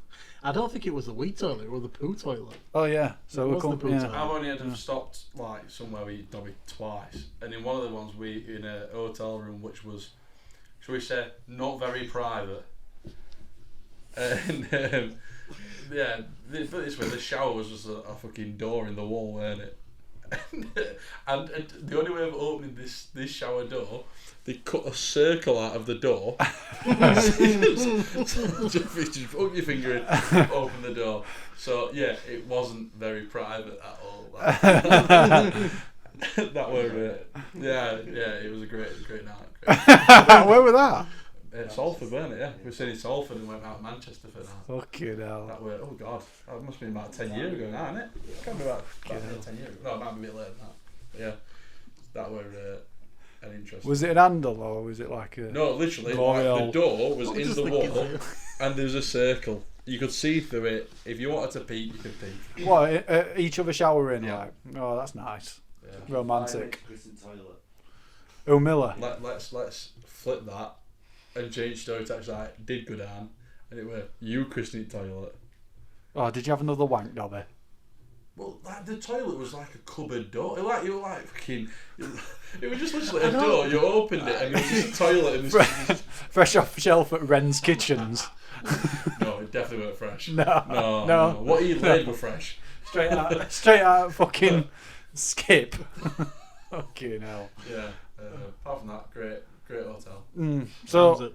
I don't think it was the wee toilet, it was the poo toilet. Oh, yeah. So we couldn't... Yeah. I've only had to stopped, somewhere with Dobby twice. And in one of the ones, we in a hotel room, which was, shall we say, not very private. And, put it this way, the shower was just a fucking door in the wall, weren't it? and the only way of opening this shower door, they cut a circle out of the door. Just put your finger in, open the door. So yeah, it wasn't very private at all. That were yeah, it was a great night. Where were that? Salford, weren't it? Yeah, we stayed in Salford and went out to Manchester for that. Fucking hell. That were, oh god, that must have been about 10 years ago now, isn't it? It can't be about 10 years ago. No, it might be a bit later than that. But yeah, that were an interesting. Was it an handle or was it like a... No, literally, like, the door was in the wall and there was a circle. You could see through it. If you wanted to peek, you could peek. What, each other shower in, Yeah. like? Oh, that's nice. Yeah. Romantic. Oh, Miller. Let's flip that and change story to actually like, did go down and it were you christening toilet. Oh, did you have another wank, Dobby? Well, like the toilet was like a cupboard door. You were like fucking. It was just literally a door. You opened it and it was just a toilet. And Fresh off the shelf at Wren's Kitchens. No, it definitely weren't fresh. No. What he laid were fresh. Straight out fucking Skip. Fucking hell. Yeah. Apart from that, great hotel. So,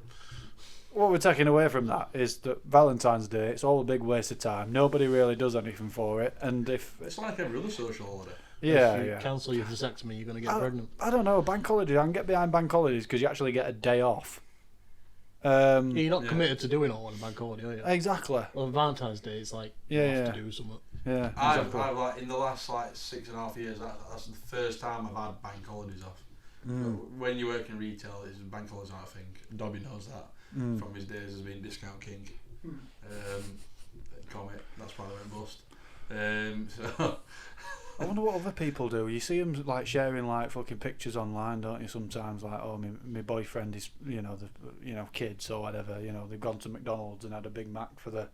what we're taking away from that is that Valentine's Day, it's all a big waste of time. Nobody really does anything for it, and if it's like every other social holiday. If you cancel your vasectomy, you're going to get pregnant. I don't know. Bank holidays. I can get behind bank holidays because you actually get a day off. You're not committed to doing all on a bank holiday, are you? Exactly. Well, Valentine's Day is like you have to do something. Yeah. Exactly. I've like in the last like 6.5 years, that's the first time I've had bank holidays off. When you work in retail, it's bank holidays aren't a thing. Dobby knows that from his days as being discount king. Comet. That's why they went bust. So. I wonder what other people do. You see them like sharing like fucking pictures online, don't you? Sometimes like, oh, my boyfriend is, kids or whatever. They've gone to McDonald's and had a Big Mac for the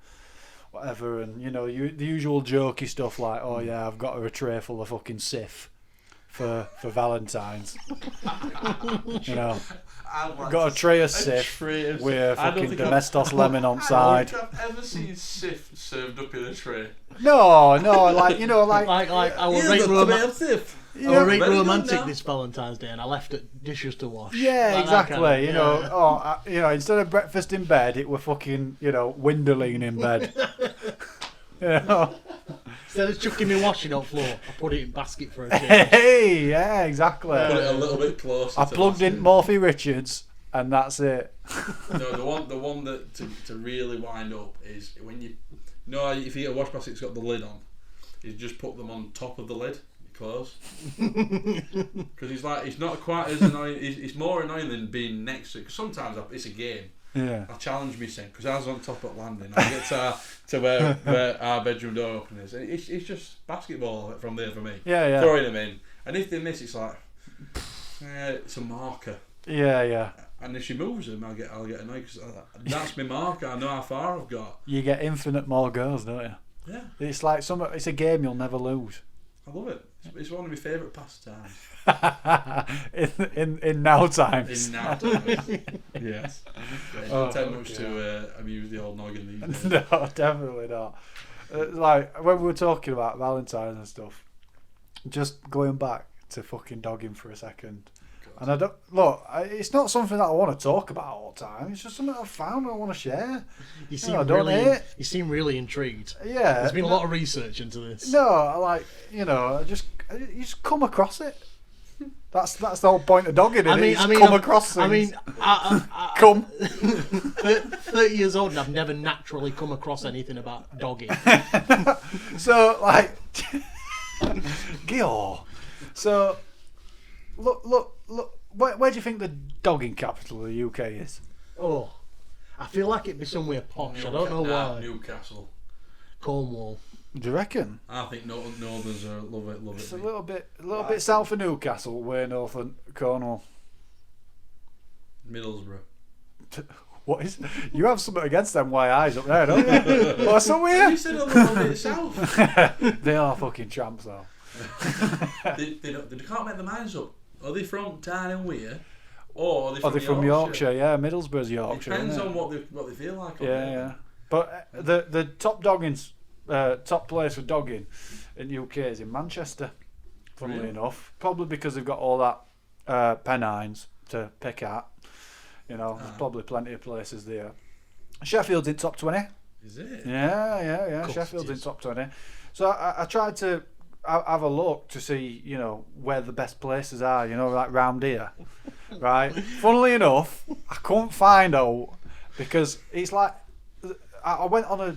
whatever, and the usual jokey stuff like, oh yeah, I've got her a tray full of fucking Sif for Valentine's. Got a tray of Sif with fucking Domestos lemon on side. I've ever seen Sif served up in a tray. No, like I will rate romantic this Valentine's Day, and I left it dishes to wash. Yeah, exactly. Instead of breakfast in bed, it were fucking windowing in bed. Instead of chucking me washing on floor, I put it in basket for a change. Hey, yeah, exactly. Put it a little bit closer. I plugged in Morphy Richards, and that's it. No, the one that to really wind up is when if you get a wash basket that's got the lid on, you just put them on top of the lid, close. Because he's not quite as annoying. It's more annoying than being next to it. Because sometimes it's a game. Yeah. I challenge me, because I was on top at landing. I get to where our bedroom door opener is. It's just basketball from there for me. Yeah. Throwing them in, and if they miss, it's like it's a marker. Yeah. And if she moves them, I'll get annoyed because that's my marker. I know how far I've got. You get infinite more girls, don't you? Yeah. It's like it's a game you'll never lose. I love it. It's one of my favourite pastimes. in now times. In now times. Yes. It doesn't take much to amuse the old noggin these days. No, definitely not. Like when we were talking about Valentine's and stuff, just going back to fucking dogging for a second. And I don't it's not something that I want to talk about all the time. It's just something I found I want to share. You seem really intrigued. Yeah, there's been a lot of research into this. No, you just come across it. That's the whole point of dogging. Come across things. Come. 30 years old and I've never naturally come across anything about dogging. So Gio. So look. Where do you think the dogging capital of the UK is? Oh, I feel like it'd be somewhere posh. I don't know why. Newcastle. Cornwall. Do you reckon? I think Northerners love it. It's a little bit south of Newcastle, way north of Cornwall. Middlesbrough. What is? You have something against them YIs up there, don't you? What's up with you? You said a little bit south. They are fucking tramps, though. they can't make their minds up. Are they from Tarn and Weir, or are they from Yorkshire? Yeah, Middlesbrough's Yorkshire. It depends on what they feel like. Yeah. But the top top place for dogging in the UK is in Manchester. Funnily enough, probably because they've got all that Pennines to pick at. There's probably plenty of places there. Sheffield's in top 20. Is it? Yeah. Sheffield's in top 20. So I tried to have a look to see, where the best places are, like round here, right? Funnily enough, I couldn't find out because it's like I went on a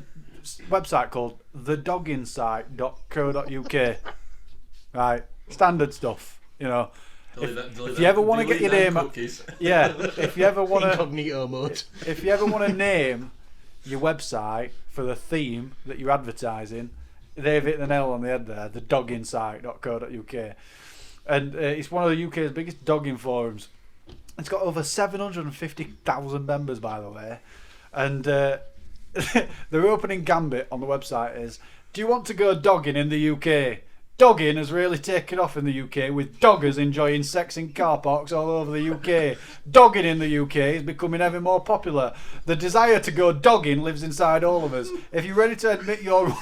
website called thedogginsite.co.uk, right? Standard stuff, If you ever want to get your name, if you ever want to incognito mode, if you ever want to name your website for the theme that you're advertising, they've hit the nail on the head there. The dogginsite.co.uk, and it's one of the UK's biggest dogging forums. It's got over 750,000 members, by the way, and their opening gambit on the website is: do you want to go dogging in the UK? Dogging has really taken off in the UK, with doggers enjoying sex in car parks all over the UK. Dogging in the UK is becoming ever more popular. The desire to go dogging lives inside all of us. If you're ready to admit your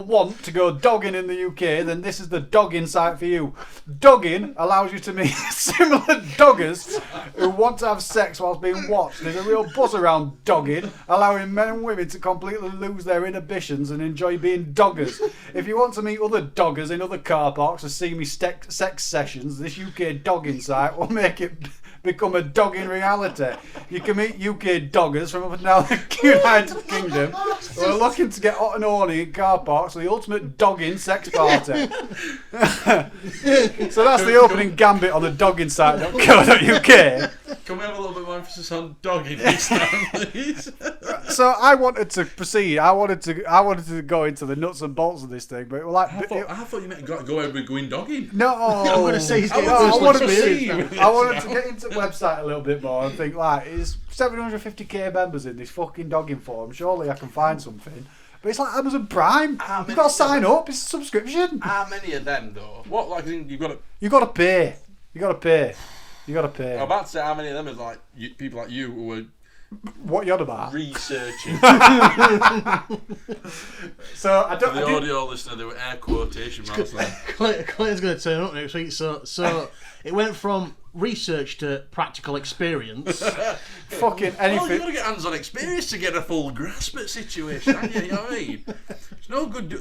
want to go dogging in the UK, then this is the dogging site for you. Dogging allows you to meet similar doggers who want to have sex whilst being watched. There's a real buzz around dogging, allowing men and women to completely lose their inhibitions and enjoy being doggers. If you want to meet other doggers in other car parks and see me sex sessions, this UK dogging site will make it become a dogging reality. You can meet UK doggers from up and down the United Kingdom who are looking to get hot and horny in car parks for the ultimate dogging sex party. So that's the opening gambit on the dogginsite.co.uk. Can we have a little bit more emphasis on dogging this time, please? So I wanted to proceed. I wanted to go into the nuts and bolts of this thing, but like I thought you meant go going dogging. no. I'm going to say he's getting I personal wanted experience now. I wanted to get into the website a little bit more and think, like, it's 750k members in this fucking dogging forum. Surely I can find something. But it's like Amazon Prime. You've got to sign up. It's a subscription. How many of them though? What you've got to? You got to pay. You got to pay. I'm about to say how many of them is like people like you who are what you on about? Researching. So I don't. For the audio listener, there were air quotation marks there. Clayton's going to turn up next week. So it went from research to practical experience. Fucking anything. Well, you've got to get hands-on experience to get a full grasp at situation, haven't you? You know what I mean? It's no good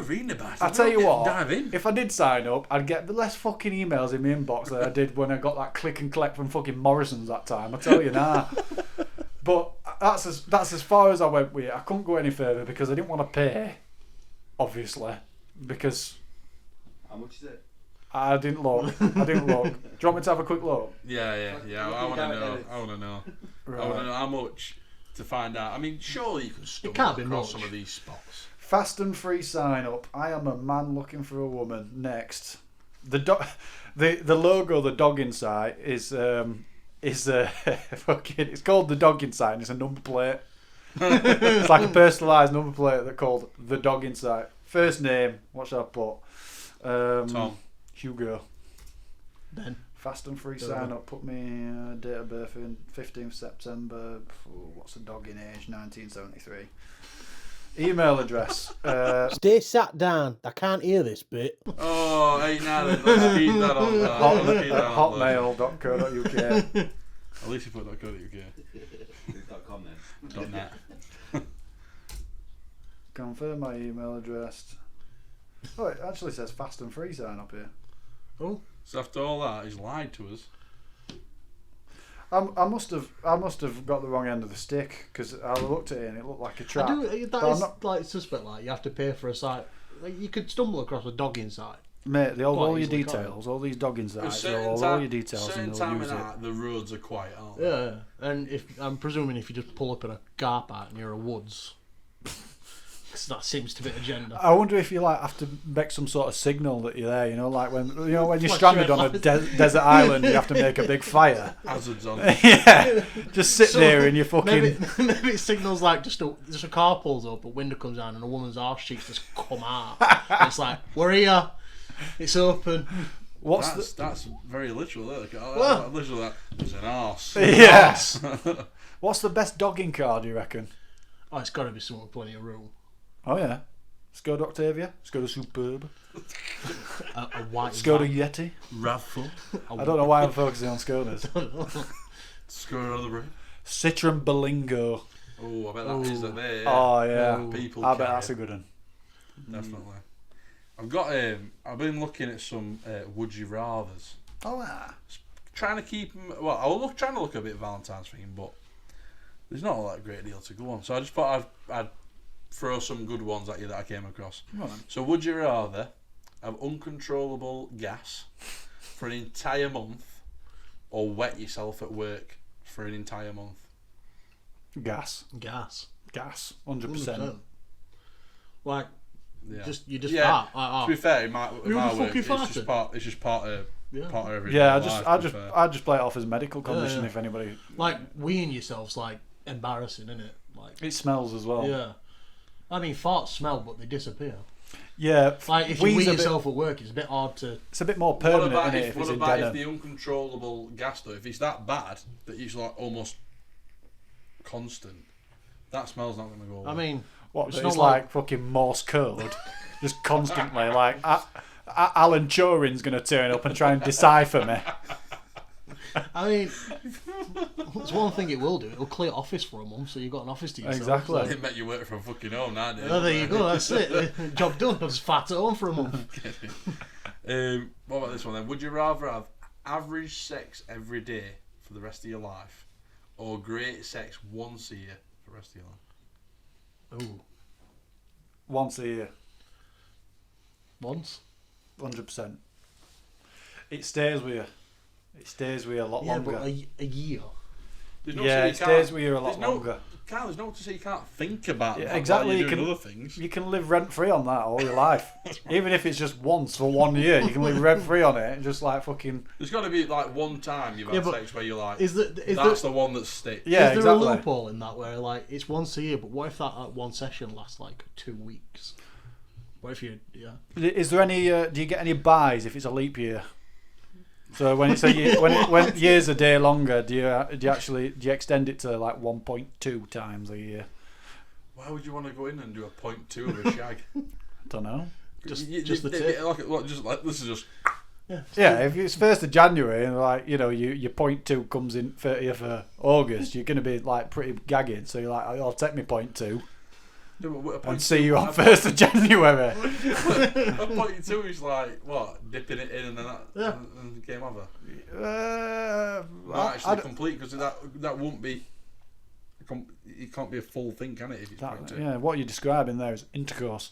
reading about it. I'll tell you what, dive in. if I did sign up, I'd get the less fucking emails in my inbox than I did when I got that click and collect from fucking Morrison's that time. I tell you now. But that's as far as I went with it. I couldn't go any further because I didn't want to pay, obviously, because... How much is it? I didn't look. Do you want me to have a quick look? Yeah. I want to know. Right. I want to know how much to find out. I mean, surely you can can't stumble be across much. some of these spots. Fast and free sign up. I am a man looking for a woman. Next, the logo of the dogging site is fucking. It's called the dogging site. And it's a number plate. It's like a personalised number plate that's called the dogging site. First name. What should I put? Tom. Hugo. Ben. Fast and free sign up. Put me date of birth in 15th September. What's the dogging age? 1973. Email address. Stay sat down. I can't hear this bit. Oh, hey, now let's keep that on. Hotmail.co.uk. At least you put .co.uk. .com then. .net. Confirm my email address. Oh, it actually says fast and free sign up here. Oh. So after all that, he's lied to us. I must have got the wrong end of the stick because I looked at it and it looked like a trap. That is like suspect. Like you have to pay for a site. Like you could stumble across a dogging site. Mate, they hold Quite all your easily, details, all these dogging sites, Certain they'll hold time- all your details certain and time they'll use of it. that, the roads are quiet, aren't they? Yeah, and I'm presuming if you just pull up in a car park near a woods, 'cause that seems to be agenda. I wonder if you like have to make some sort of signal that you're there. Like when you're Like stranded on a red desert island, you have to make a big fire. Hazards on. Yeah, just sit So, there and you fucking. Maybe it signals like just a car pulls up, a window comes down, and a woman's arse cheeks just come out. And it's like, we're here, it's open. That's very literal. Well- Literal. That was an arse. Yeah. What's the best dogging car, do you reckon? Oh, it's got to be someone with plenty of room. Oh yeah, Skoda Octavia, Skoda Superb, A white Skoda van. Yeti. Raffle. I don't know why I'm focusing on Skodas. Score on the brain. Citroen Berlingo. Oh, I bet that is that there. Oh yeah, People I bet carry that's it. a good one. Definitely. I've been looking at some would you rather's. Oh, Trying to keep them. Well, trying to look a bit Valentine's theme, but there's not a great deal to go on. So I just thought I'd throw some good ones at you that I came across. Right. So would you rather have uncontrollable gas for an entire month, or wet yourself at work for an entire month? Gas. 100%. Like, Yeah. you just yeah. fart. To be fair, in my Who work, the fuck you it's just part of everyday Yeah, life, I just play it off as a medical condition yeah. if anybody. Like, weeing yourself's like embarrassing, isn't it? Like, It smells as well. yeah. I mean, farts smell, but they disappear. Yeah. Like, if you Wheeze wee a bit- yourself at work, it's a bit hard to. It's a bit more permanent, What isn't it? If it's in about denim. if the uncontrollable gas though? If it's that bad that it's like almost constant, that smell's not going to go away. I mean, What? it's It's, not like fucking Morse code, just constantly. Like Alan Turing's gonna turn up and try and decipher me. I mean, it's one thing it will do. It'll clear office for a month, so you've got an office to yourself. Exactly. I didn't make you work from fucking home, now, did Oh, there you go. That's it. Job done. I was fat at home for a month. What about this one then? Would you rather have average sex every day for the rest of your life, or great sex once a year for the rest of your life? Ooh, Once a year, once. 100%. It stays with you. It stays with you a lot Yeah, longer. but a year. There's no Yeah, say you it stays can't- with you a lot there's no- longer. Carl, there's no to say you can't think about Yeah, that exactly, while you you're doing can- other things. You can live rent free on that all your life. Even if it's just once for 1 year, you can live rent free on it and just like fucking. There's got to be like one time you've Yeah, had but sex where you're like, Is that's the one that sticks. Yeah, is there exactly. a loophole in that where like it's once a year, but what if that one session lasts like 2 weeks? What if you Is there any? Do you get any buys if it's a leap year? So when it's a year, when years a day longer, do you extend it to like 1.2 times a year? Why would you want to go in and do a 0.2 of a shag? Don't know. just You- the they- tip? just like this is just. Yeah, if it's 1st of January and like your 0.2 comes in 30th of August, you're going to be like pretty gagging. So you're like, I'll take my 0.2 and see you on 1st of January. A 0.2 is like what, dipping it in and then and game over. Not actually complete because that won't be. It can't be a full thing, can it? If it's 0.2. Yeah, what you're describing there is intercourse.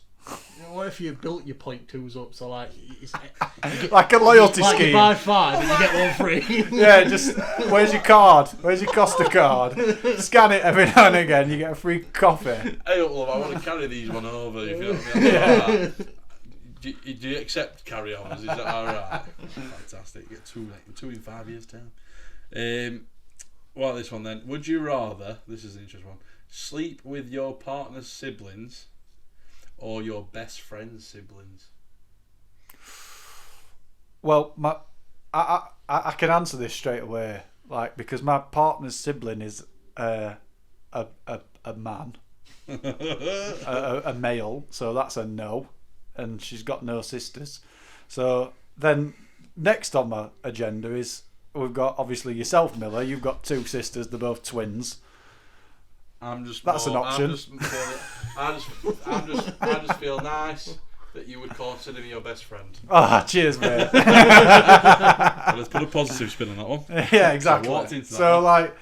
What if you built your 0.2s up so like it's Like a loyalty like you scheme. buy 5 and you get one free? Yeah, just where's your card? Where's your Costa card? Scan it every now and again. You get a free coffee. Hey, love, I want to carry these one over. If you know what I mean. Yeah. Do you accept carry-ons? Is that all right? Fantastic. Get two in 5 years' time. Well, this one then. Would you rather? This is an interesting one. Sleep with your partner's siblings or your best friend's siblings? Well, I can answer this straight away, like because my partner's sibling is a man, a male, so that's a no, and she's got no sisters. So then next on my agenda is we've got obviously yourself, Miller. You've got 2 sisters, they're both twins. That's an option. I just feel nice that you would consider me your best friend. Ah, cheers, mate. Let's put a positive spin on that one. Yeah, exactly. So I walked into that So one. like,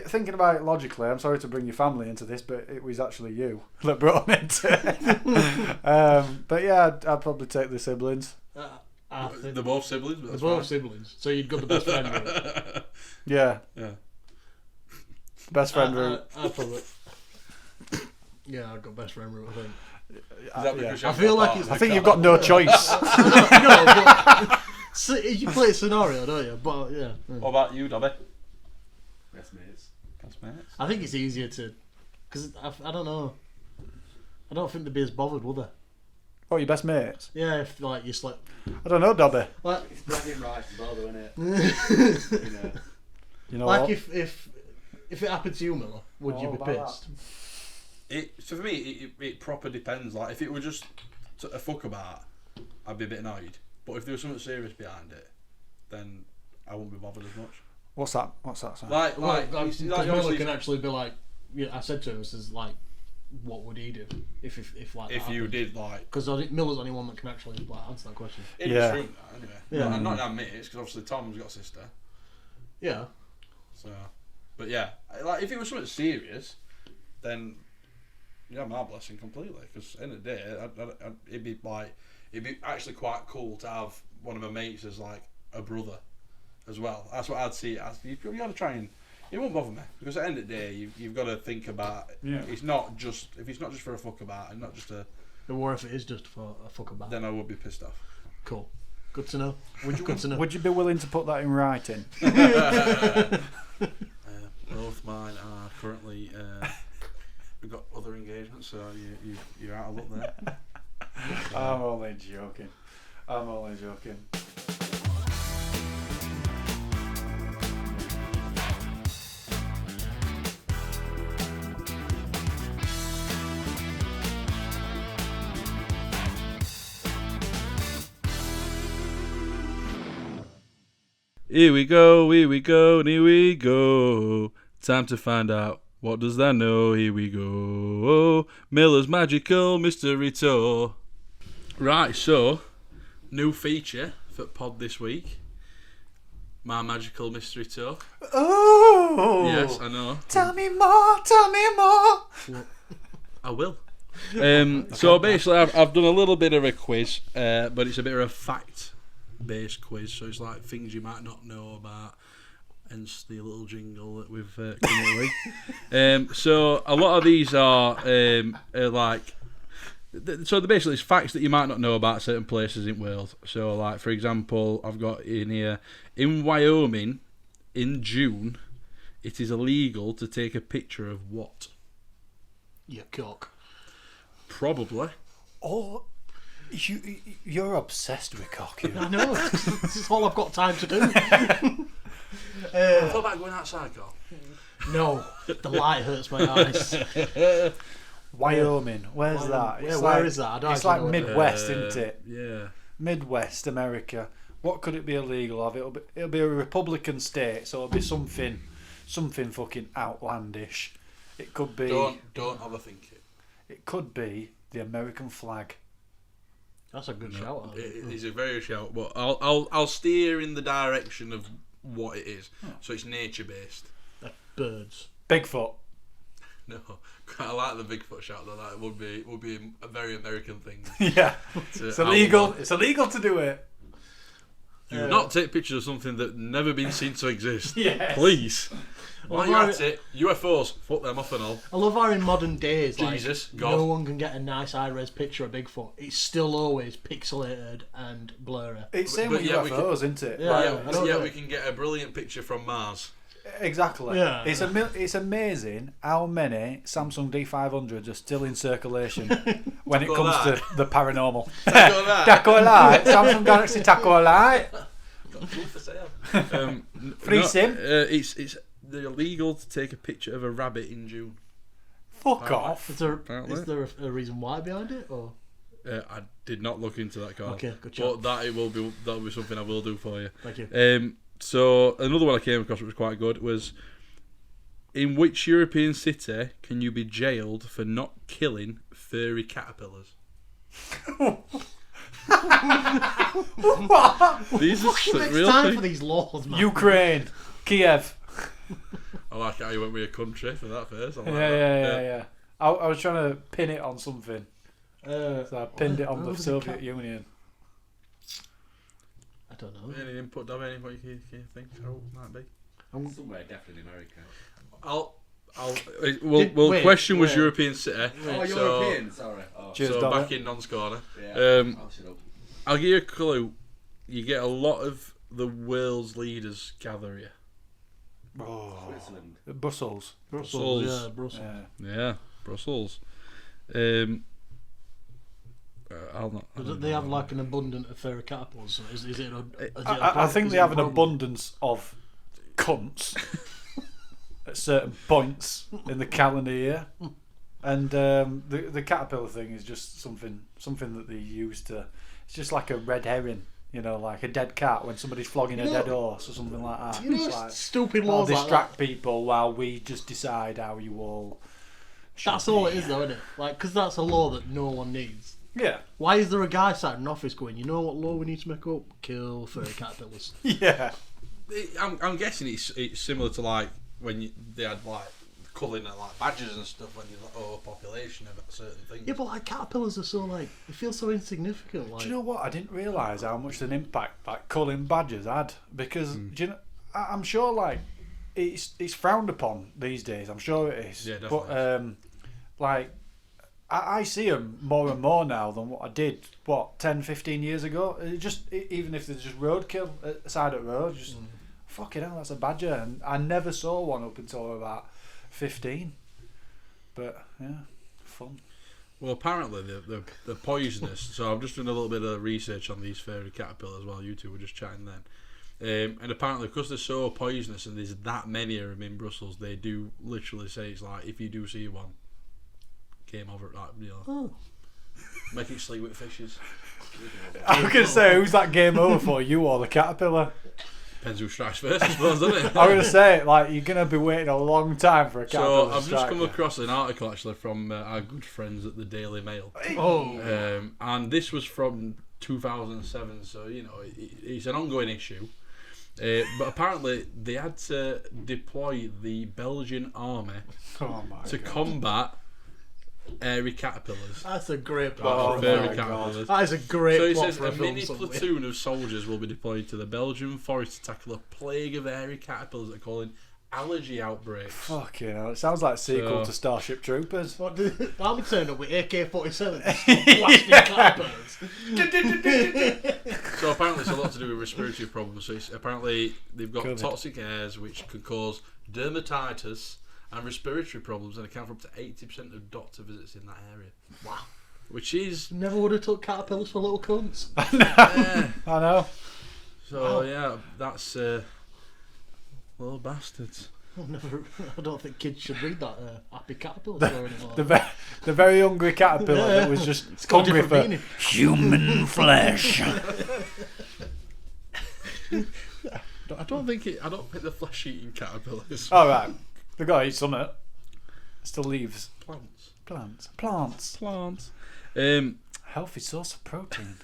thinking about it logically, I'm sorry to bring your family into this, but it was actually you that brought them into it. But yeah, I'd probably take the siblings. They're both siblings. But They're that's both fine. siblings, so you'd got the best friend route. Yeah, Yeah. best friend route. I'd probably. Yeah, I've got best friend route. I think. Is that because you I haven't feel got like partners? I think you've got no choice. No, but so you play a scenario, don't you? But yeah. What about you, Dobby? Best mates. Best mates. I think it's easier to, because I don't know. I don't think they'd be as bothered, would they? Oh, your best mates? Yeah, if like you slept. I don't know, Dobby. Like, It's bragging rights as well, though, isn't it? You know. You know like what? if it happened to you, Miller, would you be about pissed? So for me, it proper depends. Like if it were just a fuck about, I'd be a bit annoyed. But if there was something serious behind it, then I wouldn't be bothered as much. What's that? What's that? Sound? Like Like you see, Miller obviously- can actually be like, yeah, I said to him, this is like, what would he do if like If that you happened? did like, Because Miller's the only one that can actually like answer that question. in Yeah. this room, that, anyway. Yeah. Not our mates, because obviously Tom's got a sister. Yeah. So, but yeah, like if it was something serious, then yeah, my blessing completely. Because in the end of the day, it'd be actually quite cool to have one of my mates as like a brother as well. That's what I'd see it as. You got to try and. It won't bother me because at the end of the day, you've got to think about. Yeah. It's not just if it's not just for a fuck about and not just a. Or if it is just for a fuck about. Then I would be pissed off. Cool. Good to know. Would you, would you be willing to put that in writing? Both mine are currently. We've got other engagements, so you're out of luck there. I'm only joking. I'm only joking. Here we go, here we go, and here we go. Time to find out what does that know. Here we go. Miller's Magical Mystery Tour. Right, so new feature for pod this week. My Magical Mystery Tour. Oh! Yes, I know. Tell me more, tell me more. I will. So basically, I've done a little bit of a quiz, but it's a bit of a fact-based quiz. So it's like things you might not know about, hence the little jingle that we've come up with. So a lot of these are like. So basically, it's facts that you might not know about certain places in Wales. So, like for example, I've got in here in Wyoming, in June, it is illegal to take a picture of what? You cock. Probably. Oh, you're obsessed with cock, you. I know. This is all I've got time to do. I thought about going outside, Carl. No, the light hurts my eyes. Wyoming, where's that? Yeah, where is that? I don't It's actually like know Midwest, isn't it? Yeah. Midwest America. What could it be illegal of? It'll be a Republican state, so it'll be something fucking outlandish. It could be. Don't overthink it. It could be the American flag. That's a good shout. It is a very shout, but I'll steer in the direction of what it is. So it's nature based. Birds. Bigfoot. No, I like the Bigfoot shout though. That would be a very American thing. Yeah, it's illegal. It's illegal to do it. You do not take pictures of something that never been seen to exist. Yes. Please. While you're Well, at it, UFOs, fuck them off and all. I love how in modern days, Jesus, like, God. no one can get a nice high-res picture of Bigfoot. It's still always pixelated and blurry. It's same But with yeah, we UFOs, isn't it? Yeah. Like, Yeah, we can get a brilliant picture from Mars. exactly. Yeah. It's amazing how many Samsung D500s are still in circulation when it Taco comes Light. to the paranormal. Taco Light. Taco Light, Samsung Galaxy Taco Light. Got food for sale. Free sim. It's they're illegal to take a picture of a rabbit in June. Fuck off. Is there Apparently. a reason why behind it, or? I did not look into that, Carl. Okay, good But job. that'll be something I will do for you. Thank you. So another one I came across which was quite good was, in which European city can you be jailed for not killing furry caterpillars? These are It's real time things. for these laws, man. Ukraine, Kiev. I like how you went with a country for that first. I like Yeah, that. yeah. I was trying to pin it on something, Uh, so I pinned it on what the was it Soviet cat- Union. I don't know. Any input, Dave? Any what you think Carol might be? Somewhere definitely in America. Well, question was wait. European city. Oh, so, European, sorry. Oh, Cheers, So Donna. back in Non's corner. yeah. Um, I'll shut up. I'll give you a clue. You get a lot of the world's leaders gather here. Oh, Switzerland. Brussels. Brussels. Yeah, Brussels. Yeah. Yeah, Brussels. I'll not. Do they have like an abundance of fairy caterpillars? Is it I think they have an abundance of cunts at certain points in the calendar year, and the caterpillar thing is just something that they use to. It's just like a red herring, you know, like a dead cat when somebody's flogging a dead horse or something like that. You know, It's like, stupid I'll laws like distract people while we just decide how you all That's all it is, though, isn't it? Like, because that's a law that no one needs. Yeah. Why is there a guy sat in an office going, you know what law we need to make up? Kill furry caterpillars. Yeah. I'm guessing it's similar to like when they had like culling like badgers and stuff when you overpopulation of certain things. Yeah, but like caterpillars are so like they feel so insignificant. Like, Do you know what? I didn't realise how much an impact like culling badgers had because do you know? I'm sure like it's frowned upon these days. I'm sure it is. Yeah, definitely. But like I see them more and more now than what I did 10, 15 years ago. Even if there's just roadkill at the side of the road, just fucking hell, that's a badger, and I never saw one up until about 15. But yeah, fun. Well, apparently they're poisonous. So I've just done a little bit of research on these fairy caterpillars while you two were just chatting then. And apparently, because they're so poisonous and there's that many of them in Brussels, they do literally say it's like if you do see one, game over. Like, you know, make it sleep with fishes. I was going to say, who's that game over for, you or the caterpillar? Depends who strikes first, I suppose, doesn't it? I'm going to say, like, you're going to be waiting a long time for a caterpillar So to I've just come you. across an article actually from our good friends at the Daily Mail, oh, and this was from 2007. So you know it's an ongoing issue. But apparently they had to deploy the Belgian army to combat airy caterpillars. that's a great plot. Oh, for a Fairy film. caterpillars. That is a great So it plot says for a a film. mini somewhere. platoon of soldiers will be deployed to the Belgian forest to tackle a plague of airy caterpillars that are calling allergy outbreaks. Fucking hell, it sounds like a sequel So- to Starship Troopers. What did the army turned up with AK-47 blasting caterpillars? So apparently it's a lot to do with respiratory problems. So apparently they've got COVID. toxic airs which could cause dermatitis and respiratory problems and account for up to 80% of doctor visits in that area. Wow. Which is Never would have took caterpillars for little cunts. yeah. I know. So yeah, that's little bastards. I don't think kids should read that happy caterpillar story anymore. The very hungry caterpillar that was just It's got a hungry different for meaning. human flesh. I don't think the flesh-eating caterpillars. All right, they got to eat something. Still leaves. Plants. Healthy source of protein.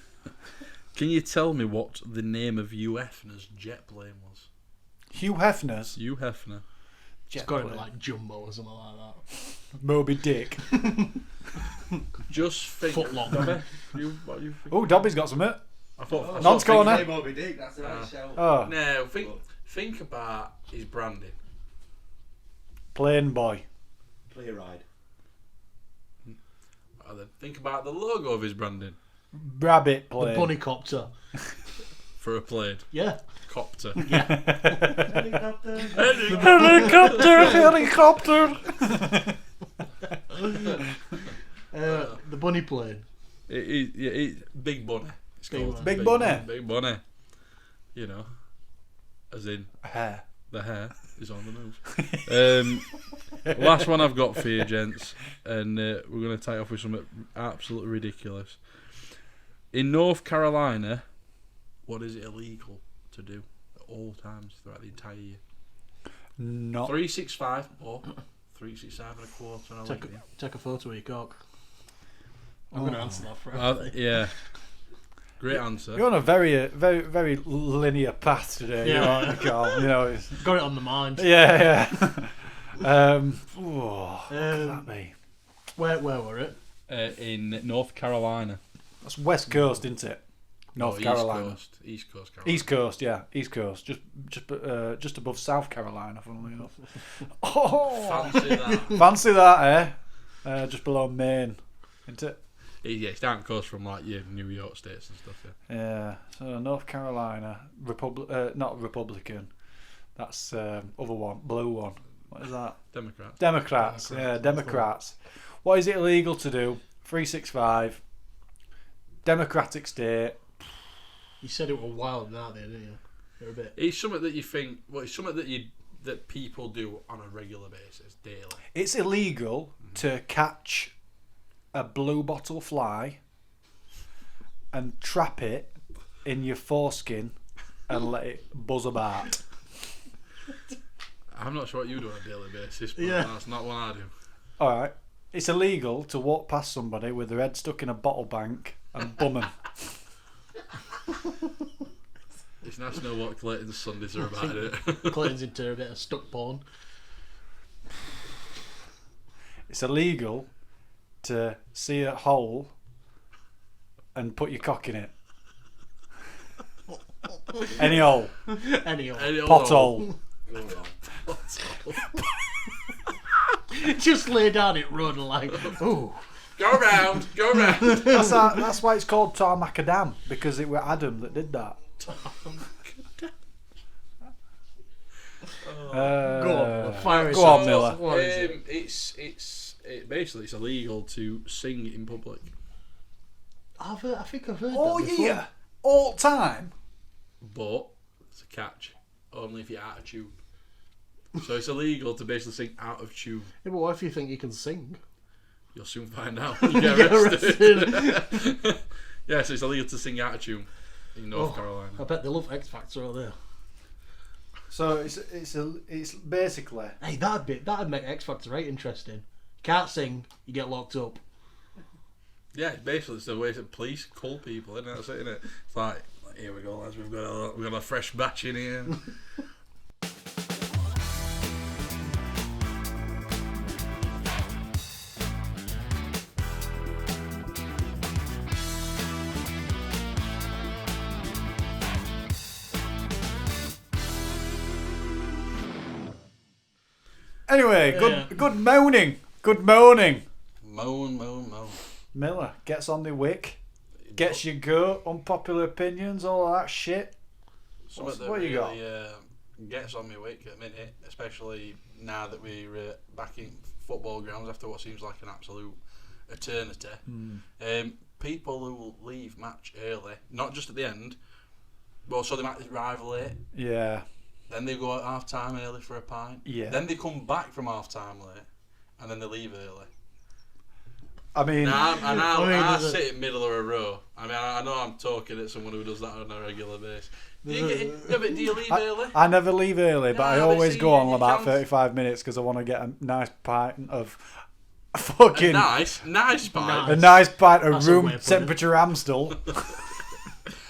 Can you tell me what the name of Hugh Hefner's jet plane was? Hugh Hefner's Hugh Hefner. It's got to be like Jumbo or something like that. Moby Dick. Just think. Footlong. Dobby, what do you think? Oh, Dobby's got something. I thought. Non's corner. Moby Dick, that's the right shout. Oh, No, think about his branding. plain boy. Clear ride. And then think about the logo of his branding Rabbit The plane. bunny copter. for a plane. Yeah. Copter. Helicopter. Helicopter. The bunny plane. Big Bunny. It's Big called Bunny. Big Bunny. Big Bunny. You know, as in Hair. the hair is on the move. Last one I've got for you, gents, and we're going to tie off with something absolutely ridiculous. In North Carolina, what is it illegal to do at all times throughout the entire year? Not 365 or 365 and a quarter. And a leg. Take a photo of your cock. I'm going to answer that for Yeah. Great answer. You're on a very, very linear path today. Yeah. You are, Carl. You know. It's, Got it on the mind. yeah. What could that be? Where were it? In North Carolina. That's West Coast, isn't it? North Carolina. East Coast Carolina. East Coast, yeah, East Coast, just above South Carolina, funnily enough. Oh, Fancy that. fancy that, eh? Just below Maine, isn't it? Yeah, it's down coast from like your New York states and stuff. Yeah. Yeah. So North Carolina, not Republican. That's other one, blue one. What is that? Democrats. Yeah, Democrats. What is it illegal to do? 365. Democratic state. You said it was wild now, didn't you? You're a bit. It's something that you think. Well, it's something that people do on a regular basis, daily. It's illegal to catch a blue bottle fly and trap it in your foreskin and let it buzz about. I'm not sure what you do on a daily basis, but Yeah. that's not what I do. All right. It's illegal to walk past somebody with their head stuck in a bottle bank and bum 'em. It's nice to know what Clayton's Sundays are about, isn't it? Clayton's into a bit of stuck porn. It's illegal to see a hole and put your cock in it. Any hole. Any old. Pothole. Just lay down it, run like, ooh. Go round. That's why it's called Tarmacadam, because it were Adam that did that. Go on, fire go on, it. Miller. What is it? Basically it's illegal to sing in public. I think I've heard All that before. year, all time. But it's a catch. Only if you're out of tune. So it's illegal to basically sing out of tune. Yeah, but what if you think you can sing? You'll soon find out. You get arrested. Yeah, so it's illegal to sing out of tune in North Carolina. I bet they love X Factor out there. So it's basically. Hey, that'd make X Factor right interesting. Can't sing, you get locked up. Yeah, basically it's the way that police call people, isn't it? That's it, isn't it? It's like, here we go, lads. We've got a fresh batch in here. Anyway, Yeah. good moaning. Good moaning. Moan. Miller gets on the wick, gets your goat, unpopular opinions, all of that shit. Something that what really you got? Gets on my wick at the minute, especially now that we're back in football grounds after what seems like an absolute eternity. People who will leave match early, not just at the end, but so they might arrive late. Yeah. Then they go at half time early for a pint. Yeah. Then they come back from half time late, and then they leave early. I mean, I sit in the middle of a row. I mean, I know I'm talking at someone who does that on a regular basis. Do you leave early? I never leave early, but I No, but always see, go on you about can't- 35 minutes because I want to get a nice pint of fucking Nice pint. a nice pint of That's a way room of putting it. temperature Amstel.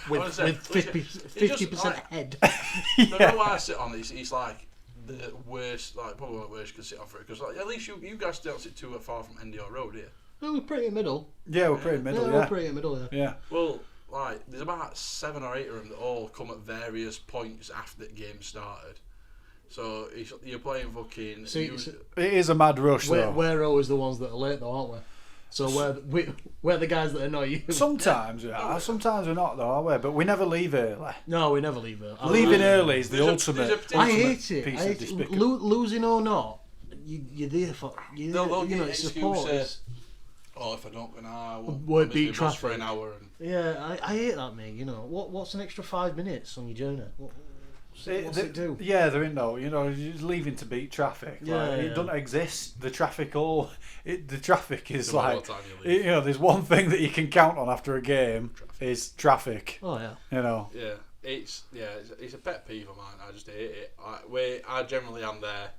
With 50% head. The row I sit on, it's like the worst, like probably one of the worst you could sit on for it, because like, at least you guys don't sit too far from end of your road, here. No, we're pretty middle. Yeah, we're pretty middle. We're Yeah, pretty middle, yeah. yeah. Well, like there's about 7 or 8 of them that all come at various points after the game started. So you're playing fucking. See, It is a mad rush though. we're always the ones that are late, though, aren't we? So we're the guys that annoy you. Sometimes we are, sometimes we're not though, are we? But we never leave early. No, we never leave it. Leaving early is the There's a ultimate. particular- I hate it. piece I of hate it. despicable. Losing or not, you're there for. They'll You know, get it's excuse, support. It's- Oh, if I don't go now, Won't I'll beat miss the bus for traffic. an hour. And Yeah, I hate that, mate. You know, what's an extra 5 minutes on your journey? What's it do? Yeah, there ain't no. You're just leaving to beat traffic. Yeah, Like, yeah. It doesn't exist. The traffic the traffic is no matter like. what time you leave. There's one thing that you can count on after a game is traffic. Oh yeah. You know. Yeah, it's a pet peeve of mine. I just hate it. I generally am there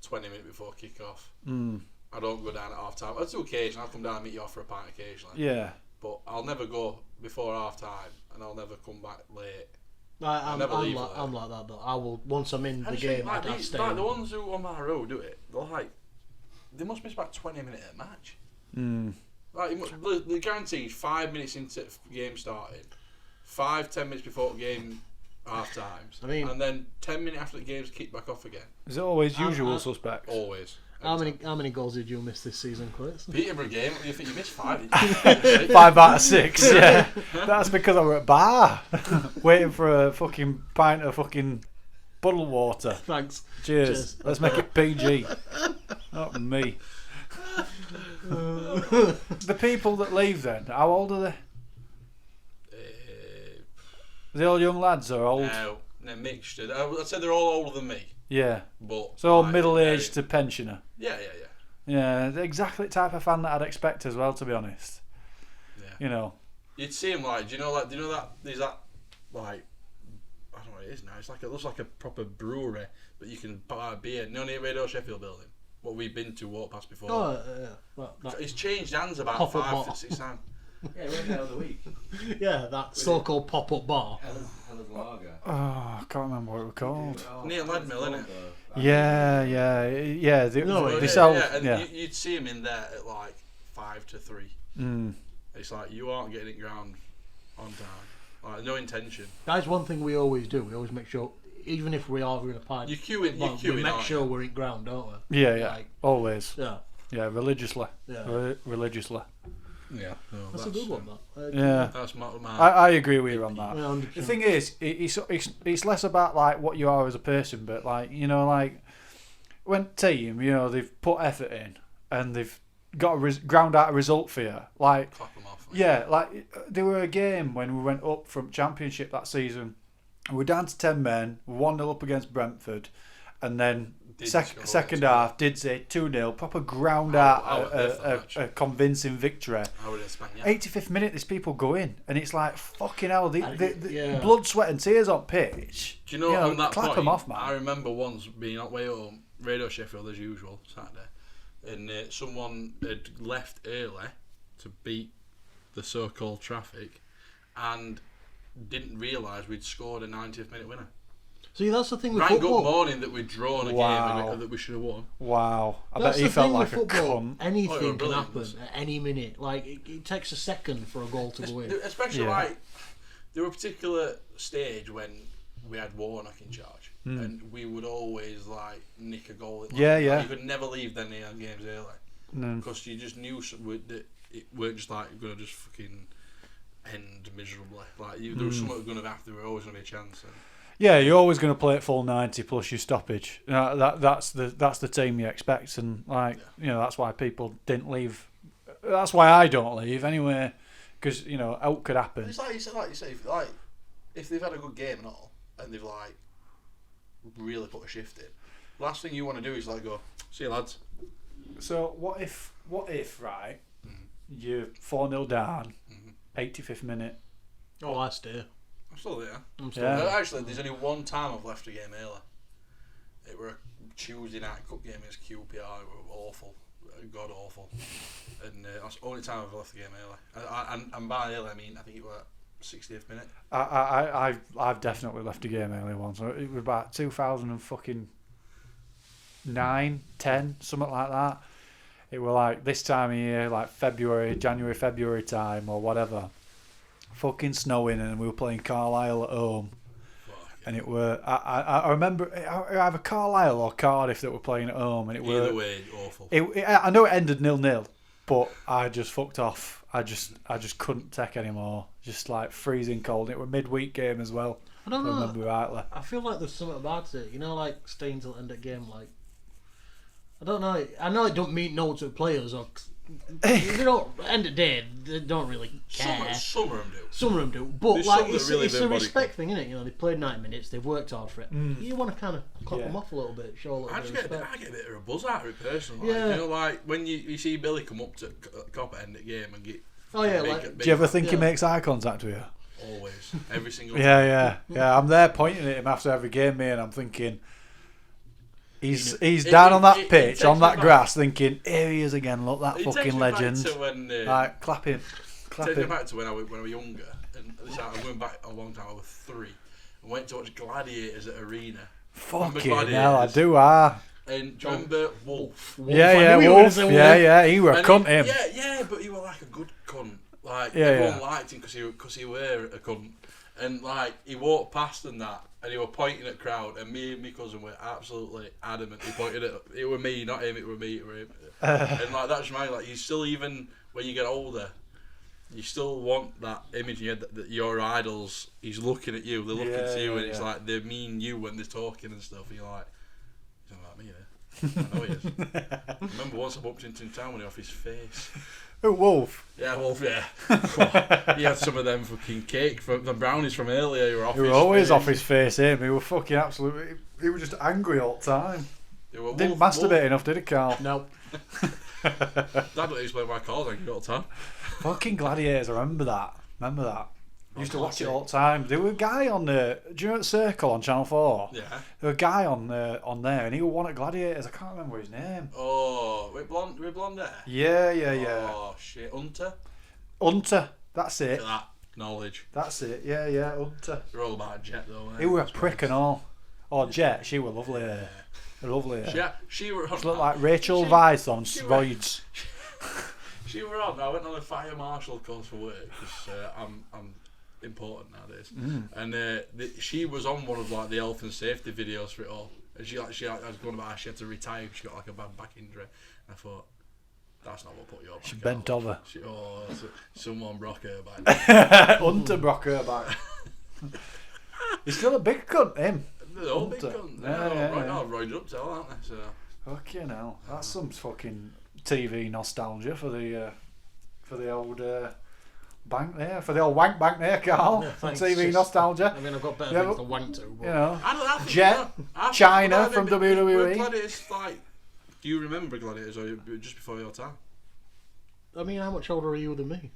20 minutes before kick off. I don't go down at half time. On two occasions, I'll come down and meet you off for a pint occasionally. Yeah. But I'll never go before half time, and I'll never come back late. I'm never leave like that though. I will once I'm in I the just think, game. like, I'd these, stay. like the ones who on my road do it, they must miss about 20 minutes at a match. Like the guaranteed 5 minutes into game starting, 5-10 minutes before game half times, I mean- and then 10 minutes after the game's kicked back off again. Is it always usual I- suspects? Always. How many goals did you miss this season, Clayts? Peterborough game, you think you missed 5? Didn't you? 5 out of 6. Yeah. That's because I were at bar waiting for a fucking pint of fucking puddle water. Thanks. Cheers. Let's make it PG. Not me. The people that leave then, how old are they? Are they all young lads or old? No, they're mixed. I'd say they're all older than me, Yeah. but So like, middle-aged to pensioner. Yeah. Yeah, they're exactly the type of fan that I'd expect as well, to be honest. Yeah. You know. You'd see him like, do you know that there's that like, I don't know what it is now. It's like it looks like a proper brewery, but you can buy a beer. No, near Radio Sheffield building, what we've been to walk past before. Oh, that, It's changed hands about Pop-up 5 bar. to 6 times. Yeah, we went there the other week. yeah, that so-called pop-up bar. Hella's Lager. Oh, I can't remember what it was called. Near Leadmill, innit? Yeah. They, No, they yeah, sell. and Yeah. you'd see him in there at like 5 to 3. It's like you aren't getting it ground on time. Like no intention. That's one thing we always do. We always make sure, even if we are in a pint, You queue in. we make sure we're in ground, don't we? Yeah. Like, Always. yeah. Yeah, religiously. Yeah. Religiously. Yeah, no, That's a good one, that. Yeah. That's my I agree with you on that. Yeah, 100%. The thing is, it's less about like what you are as a person, but like like when team, they've put effort in and they've got ground out a result for you. Like, clap them off. yeah, like there were a game when we went up from Championship that season. We were down to 10 men, 1-0 up against Brentford, and then second half, did say 2-0, proper ground out a convincing victory. I would expect, 85th minute, there's people going, and it's like fucking hell. The yeah. blood, sweat, and tears on pitch. Do you know, on that clap point, them off, man. I remember once being on way home, Radio Sheffield as usual, Saturday, and someone had left early to beat the so-called traffic, and didn't realise we'd scored a 90th minute winner. See, that's the thing with Rang football. up morning that we'd drawn a Wow. game that we should have won. Wow, I That's bet he the felt thing like with a football. cunt. Anything can brilliant. happen at any minute. Like it takes a second for a goal to go in. Especially Yeah. like there were a particular stage when we had Warnock in charge, and we would always like nick a goal. Like, Yeah. You could never leave them games early No. because you just knew that it weren't just like going to just fucking end miserably. Like there was something going to happen. There was always going to be a chance. And Yeah, you're always going to play it full 90 plus your stoppage. That's the team you expect, and that's why people didn't leave. That's why I don't leave anyway, because out could happen. it's like you say, if they've had a good game and all, and they've like really put a shift in, last thing you want to do is like go, see you lads. So what if right, you're 4-0 down, 85th minute. Oh, I stay. I'm still there. I'm still Yeah. there. Actually, there's only one time I've left a game early. It were a Tuesday night cup game against QPR. It were awful, god awful, and that's the only time I've left the game early. And by early, I mean I think it was 60th minute. I've definitely left a game early once. It was about 2009, 10, something like that. It were like this time of year, like January, February time or whatever. Fucking snowing, and we were playing Carlisle at home. And it were I remember either Carlisle or Cardiff that were playing at home, and it were Either way, awful. I know it ended 0-0, but I just fucked off. I just couldn't take anymore. Just like freezing cold. It were midweek game as well. I don't if I know. remember rightly. I feel like there's something about it. Like staying till the end of the game. Like I don't know. I know it don't mean no to players or. They don't. End of the day, they don't really care. Some of them do. Some of them do, but There's like some that it's really a don't body respect thing, isn't it? They played 90 minutes, they've worked hard for it. You want to kind of clap Yeah. them off a little bit, show a little I bit just of get respect. I get a bit of a buzz out of it personally. Yeah. Like, like when you see Billy come up to Copper end the game and get. Oh yeah, big, like big, Do you ever think he Yeah. makes eye contact with you? always every single. Yeah. I'm there pointing at him after every game, mate, and I'm thinking. He's It- down it- on that it pitch, takes on me that back- grass, thinking, here he is again, look, that It takes fucking me back legend. to when, Like, clap him. Clap Take me him. back to when I was younger, and this I'm going back a long time. I was 3. I went to watch Gladiators at Arena. Fucking Gladiators. hell, I do, ah. And do you remember Wolf? Yeah, knew you were gonna Wolf. say Yeah, he were a And cunt, him. Yeah, but he was like a good cunt. Like Yeah, everyone yeah. liked him because he were a cunt, and like he walked past and that, and he were pointing at crowd, and me and my cousin were absolutely adamant. He pointed at it were me, not him. It were me. It were him. And like that's my like you still even when you get older, you still want that image in your head that your idols. He's looking at you. They're looking to you, and it's like they mean you when they're talking and stuff. And you're like, he's not like me there. I know he is. I remember once I bumped into him in town when he off his face. Oh, Wolf. Yeah, Wolf, yeah. He had some of them fucking cake from the brownies from earlier. You were off He were his always face. off his face, him. He were fucking absolutely. He was just angry all the time. They were Didn't Wolf, masturbate enough, did he, Carl? No. Dad would explain my calls like all the time. Fucking Gladiators, I remember that. I used to watch it all the time. There was a guy on the. Do you know Circle on Channel 4? Yeah. There was a guy on there, and he was one at Gladiators. I can't remember his name. Oh, with blonde hair. Yeah. Oh shit, Hunter. That's Look it. at that knowledge. That's it. Yeah, Hunter. They're all about Jet though. He were a prick and all. Oh, Jet. She was lovely. Lovely. She were. She looked like Rachel Weisz on steroids. She were on. I went on a fire marshal course for work because I'm important nowadays. And she was on one of like the health and safety videos for it all. And she I was going about how she had to retire. She got like a bad back injury. And I thought, that's not what put you up. She bent over. Someone broke her back. Hunter broke her back. He's still a big cunt, him. They're all big guns. They're all roided up to hell, aren't they? So. Fucking hell. That's some fucking TV nostalgia for the old bank there. For the old wank bank there, Carl. Yeah, thanks. TV nostalgia. I mean, I've got better things to wank to. But... You know. I think, Jet, China from WWE. Gladiators, like, do you remember Gladiators or just before your time? I mean, how much older are you than me?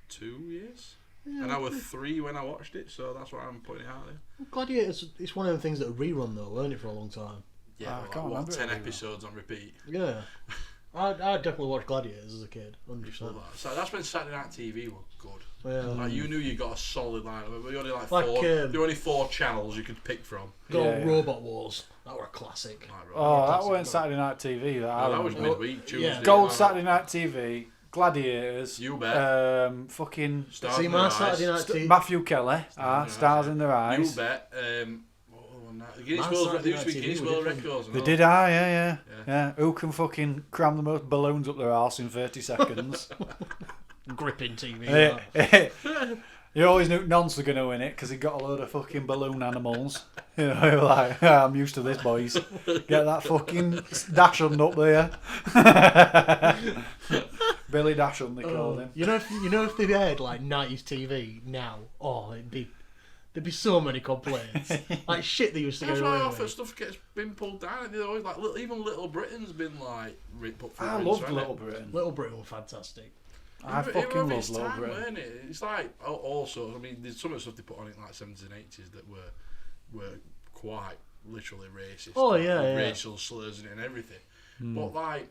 2 years. Yeah, and I was 3 when I watched it, so that's why I'm putting it out there. Gladiators, it's one of the things that rerun though, weren't it, for a long time? Yeah, I can't remember 10 episodes on repeat. Yeah. I definitely watched Gladiators as a kid, 100%. So that's when Saturday Night TV was good. Yeah. Like you knew you got a solid line. We only like Like, four. There were only 4 channels you could pick from. Robot Wars. That were a classic. That weren't Saturday Night TV. That was midweek, Tuesday. Yeah. Gold Saturday Night TV, Gladiators. You bet. Fucking See my Saturday Night TV. Matthew Kelly. Stars in Their Eyes. You bet. Guinness World, there used to be Guinness World Records. They did, yeah. Who can fucking cram the most balloons up their arse in 30 seconds? Gripping TV. You always knew Nonce were going to win it because he got a load of fucking balloon animals. You know, you're like, I'm used to this, boys. Get that fucking Dashun up there. Billy Dashun, they called him. You know if they had like 90s TV now, there'd be so many complaints. Like shit they used to That's go why away half with. stuff gets been pulled down. They're always like, even Little Britain's been like put through. I loved Little Britain. Little Britain were fantastic. I fucking love Little Britain. Weren't it? It's like also, I mean, there's some of the stuff they put on it like 70s and 80s that were quite literally racist. Oh like, yeah. racial slurs in it and everything. But like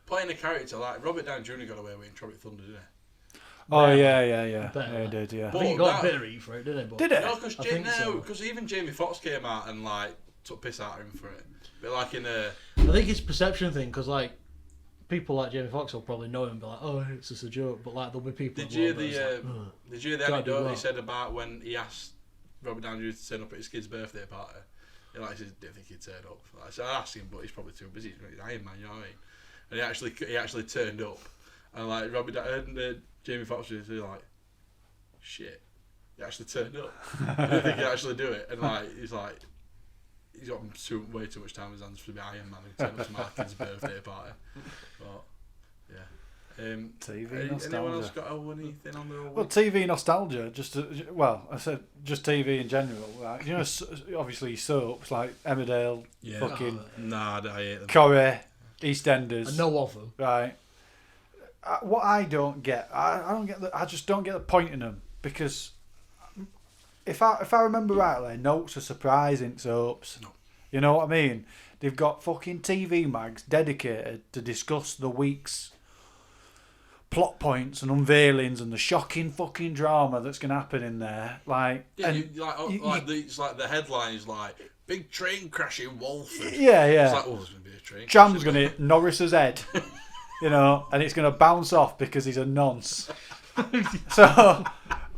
playing a character like Robert Downey Jr. got away with it in Tropic Thunder, didn't he? Oh yeah. Yeah, he did, yeah. I think he got a bit of heat for it, didn't he? But did it? No, so. because even Jamie Foxx came out and like took piss out of him for it. But like in a, I think it's a perception thing because like people like Jamie Foxx will probably know him and be like, oh, it's just a joke. But like there'll be people. Did you hear the Can't do anecdote that. he said about when he asked Robert Downey Jr. to turn up at his kid's birthday party? He didn't think he'd turn up. Like, so I asked him, but he's probably too busy. He's Iron Man, you know what I mean? And he actually turned up, and like Jamie Foxx was like, shit, he actually turned up. I didn't think he'd actually do it, and like he's got way too much time on his hands to be Iron Man and turn up to my kid's birthday party. But yeah. TV nostalgia. Anyone else got anything on their own? Well, TV nostalgia. I said just TV in general. Like, you know, obviously soaps like Emmerdale, fucking I hate them. Corrie, EastEnders. I know of them. Right. What I don't get, I just don't get the point in them because if I remember rightly, Notes are surprising soaps. No. You know what I mean? They've got fucking TV mags dedicated to discuss the week's plot points and unveilings and the shocking fucking drama that's going to happen in there. Like, yeah, it's like the headline is like big train crash in Walford. Yeah. It's like, there's going to be a train. Jam's going to hit Norris's head, you know, and it's going to bounce off because he's a nonce. So,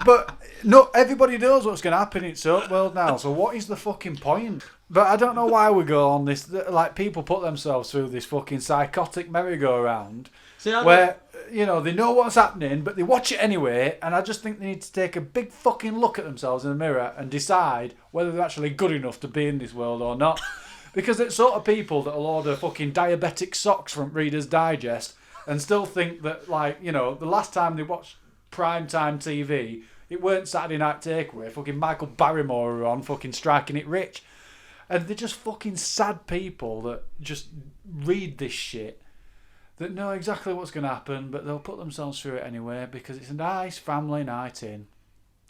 but no, everybody knows what's going to happen in soap world now. So what is the fucking point? But I don't know why we go on this. Like, people put themselves through this fucking psychotic merry-go-round where, you know, they know what's happening, but they watch it anyway. And I just think they need to take a big fucking look at themselves in the mirror and decide whether they're actually good enough to be in this world or not. Because it's sort of people that'll order fucking diabetic socks from Reader's Digest and still think that, like, you know, the last time they watched primetime TV, it weren't Saturday Night Takeaway. Fucking Michael Barrymore were on, fucking Striking It Rich. And they're just fucking sad people that just read this shit, that know exactly what's going to happen, but they'll put themselves through it anyway because it's a nice family night in.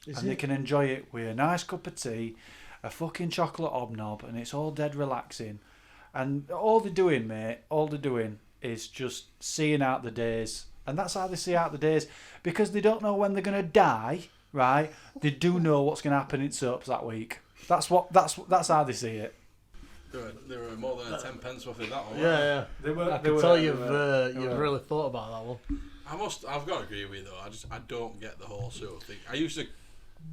They can enjoy it with a nice cup of tea, a fucking chocolate hobnob, and it's all dead relaxing. And all they're doing, mate, is just seeing out the days. And that's how they see out the days. Because they don't know when they're going to die, right? They do know what's going to happen in soaps that week. That's how they see it. There were more than a 10 pence worth of that one. Yeah. I can tell you've really thought about that one. I've got to agree with you though. I don't get the whole sort of thing. I used to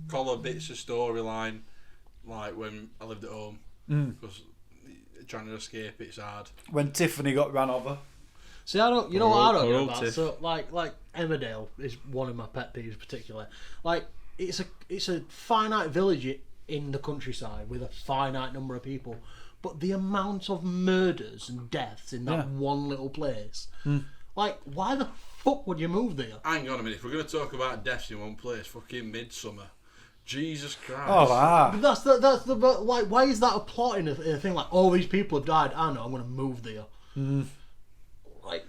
collar bits of storyline, like when I lived at home, because trying to escape it's hard. When Tiffany got ran over. See, I don't. You know what I don't get about? So, like Emmerdale is one of my pet peeves, particularly. Like, it's a finite village in the countryside with a finite number of people, but the amount of murders and deaths in that one little place, like, why the fuck would you move there? Hang on a minute. If we're going to talk about deaths in one place, fucking Midsummer. Jesus Christ. Oh, wow. But that's the like. Why is that a plot in a thing? Like, all these people have died. I know. I'm going to move there. Like,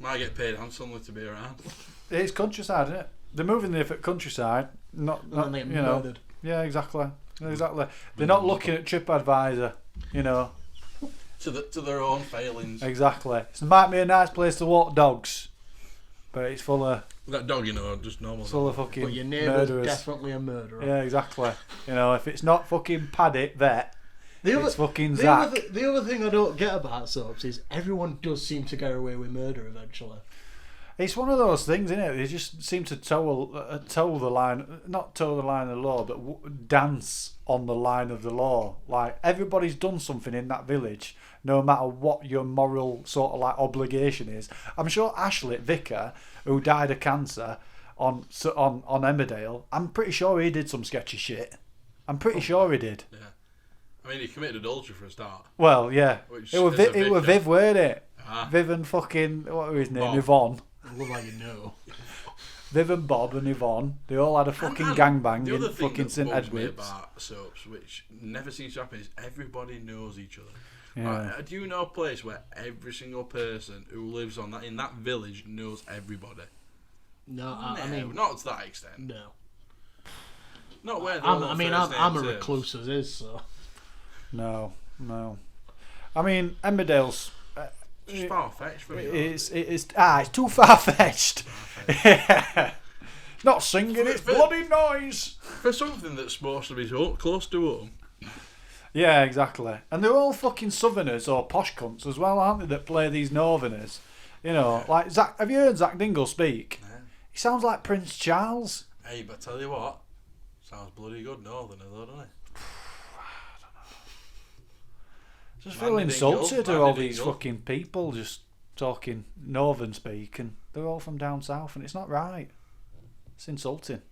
might get paid handsomely to be around. It's countryside, isn't it? They're moving there for countryside, not they get murdered. Yeah, exactly. They're not looking at TripAdvisor, To their own failings. Exactly. It might be a nice place to walk dogs, but it's full of that dog, just normal. It's full of fucking but your neighbour's murderers. definitely a murderer. Yeah, exactly. If it's not fucking Paddy vet, it's fucking the Zach. The other thing I don't get about soaps is everyone does seem to get away with murder eventually. It's one of those things, isn't it? They just seem to toe the line, not toe the line of the law, but dance on the line of the law. Like, everybody's done something in that village, no matter what your moral sort of like obligation is. I'm sure Ashley Vicar, who died of cancer on Emmerdale, I'm pretty sure he did some sketchy shit. I'm pretty sure he did. Yeah. I mean, he committed adultery for a start. Well, yeah. It was Viv, weren't it? Ah. Viv and fucking, what was his name? Bob. Yvonne. I love how you know. Viv and Bob and Yvonne, they all had a fucking gangbang in fucking St Edward's. The other thing that bugs me Edwards. about soaps, which never seems to happen, is everybody knows each other. Yeah. Do you know a place where every single person who lives in that village knows everybody? No, I mean, not to that extent. No. Not where I'm a recluse as is, so. No. I mean, Emmerdale's. It's far fetched for me. It's too far fetched. Not singing, it's bloody noise. For something that's supposed to be close to home. Yeah, exactly. And they're all fucking southerners or posh cunts as well, aren't they, that play these northerners? Like Zach. Have you heard Zach Dingle speak? Yeah. He sounds like Prince Charles. Hey, but tell you what, sounds bloody good northerner though, doesn't it? Just feel insulted to all these fucking people just talking northern speak, and they're all from down south, and it's not right. It's insulting.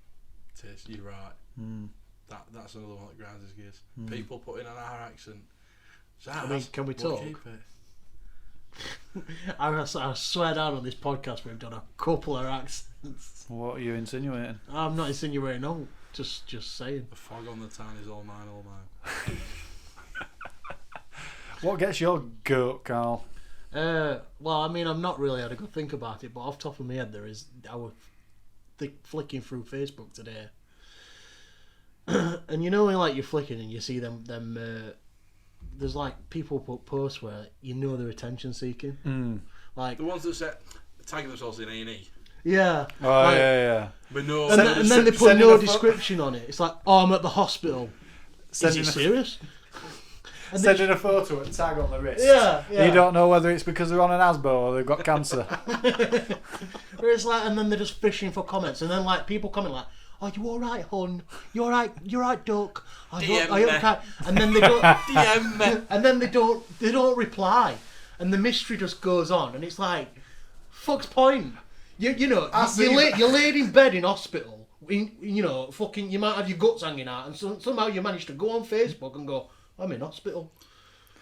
It is, you're right. That's another one that grinds his gears. People putting on our accent. I mean, can we talk? Keep it. I swear down on this podcast we've done a couple of accents. What are you insinuating? I'm not insinuating, no. Just saying. The fog on the town is all mine, all mine. What gets your goat, Carl? Well, I mean, I've not really had a good think about it, but off the top of my head, I was flicking through Facebook today, and when like you're flicking and you see them there's like people put posts where they're attention seeking, like the ones that tag themselves in A&E. Yeah. Oh, yeah. But no, and then they put no description on it. It's like, I'm at the hospital. Is it serious? Sending a photo and tag on the wrist. Yeah. You don't know whether it's because they're on an ASBO or they've got cancer. Where it's like, and then they're just fishing for comments, and then like people comment like, "Are you all right, hon? You all right? You all right, duck? And then they don't DM me. And then they don't reply, and the mystery just goes on, and it's like, fuck's point? You're laid in bed in hospital. Fucking, you might have your guts hanging out, and somehow you manage to go on Facebook and go, I'm in hospital.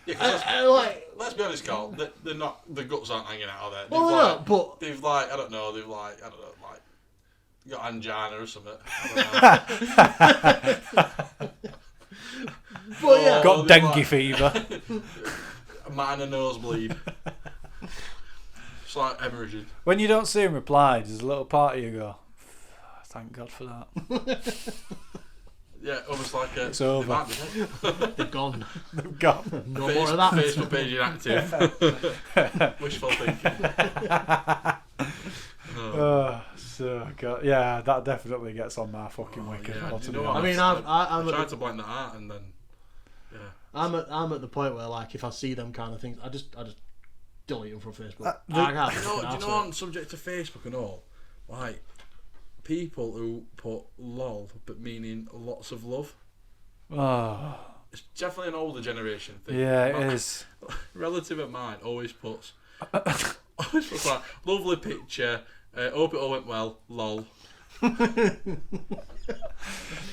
Yeah, let's be honest, Carl. They're not. The guts aren't hanging out, are they? Well, they're not, but they've I don't know, got angina or something. I don't know. But yeah, got dengue fever. A minor nosebleed. It's like hemorrhaging. When you don't see him reply, there's a little part of you go, thank God for that. Yeah, almost like a. It's over. They might be dead. They're gone. They've got. No more of that. Facebook page inactive. Wishful thinking. Oh. So God, yeah, that definitely gets on my fucking wicket. Yeah, to you be know what I honest. mean, I I'm tried at to blank that out and then. Yeah. I'm at the point where like if I see them kind of things, I just delete them from Facebook. The- I can't. Do you know on subject to Facebook and all, like people who put lol but meaning lots of love. Oh, It's definitely an older generation thing. yeah, it is. Relative of mine always puts like lovely picture. Hope it all went well. Lol. Do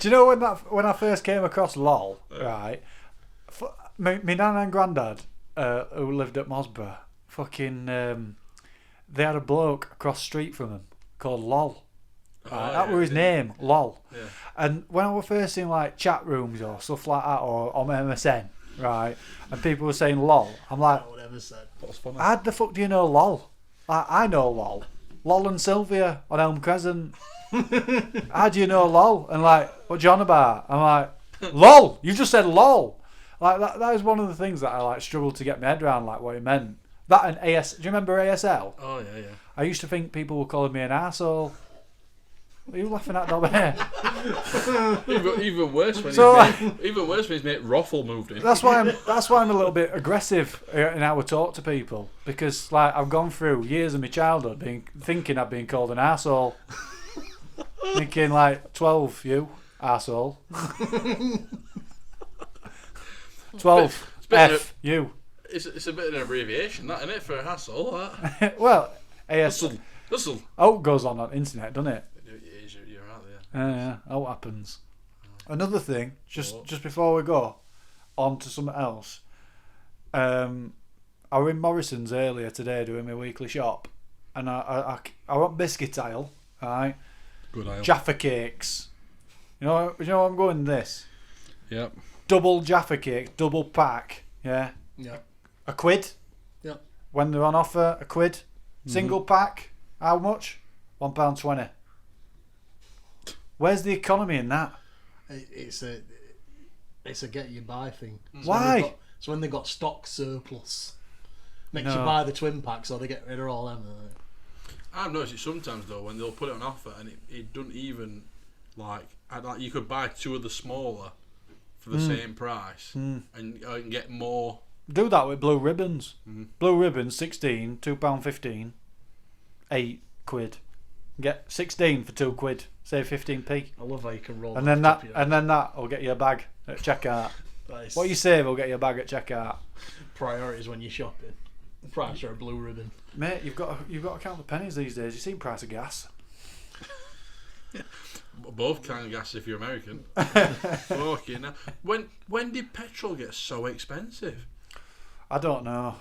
you know when I first came across LOL, right? My nan and granddad, who lived at Mosborough, fucking, they had a bloke across the street from them called LOL. Right? That was his name, LOL. Yeah. And when I was first in like chat rooms or stuff like that, or on MSN, right, and people were saying LOL, I'm like, Whatever said. What's funny? how the fuck do you know LOL? Like, I know LOL. LOL and Sylvia on Elm Crescent. How do you know LOL? And like, what you on about? I'm like, LOL. You just said LOL. Like that is one of the things that I like struggled to get my head around, like what it meant. That and AS. Do you remember ASL? Oh yeah, yeah. I used to think people were calling me an arsehole. What are you laughing at, Dobby? Even worse when So, even worse when his mate Roffle moved in. That's why I'm a little bit aggressive in how I talk to people, because like I've gone through years of my childhood thinking I've been called an arsehole. Thinking like 12, you arsehole. 12, F, you. It's a bit of an abbreviation, that, isn't it, for a hassle? That. Well, AS. Hustle. Oh, goes on the internet, doesn't it? You're out there. Yeah. Oh, happens. Another thing, just before we go on to something else. I was in Morrison's earlier today doing my weekly shop, and I want biscuit aisle, right? Good aisle. Jaffa cakes. You know I'm going this. Yep. Double Jaffa cake, double pack. Yeah. Yeah. A quid. Yeah. When they're on offer, a quid. Single pack. How much? £1.20. Where's the economy in that? It's a get you buy thing. Why? It's when they got stock surplus. Makes No. you buy the twin pack, so they get rid of all them. I've noticed it sometimes though when they'll put it on offer and it doesn't even like you could buy two of the smaller for the same price and get more. Do that with blue ribbons. Blue ribbons, 16, £2.15, £8. Get 16 for £2, save 15p. I love how you can roll. And then that will get you a bag at checkout. Nice. What you save will get you a bag at checkout. Priorities when you're shopping. Price or a blue ribbon. Mate, you've got to count the pennies these days. You seen price of gas? Both can gas if you're American. Fucking hell. When did petrol get so expensive? I don't know.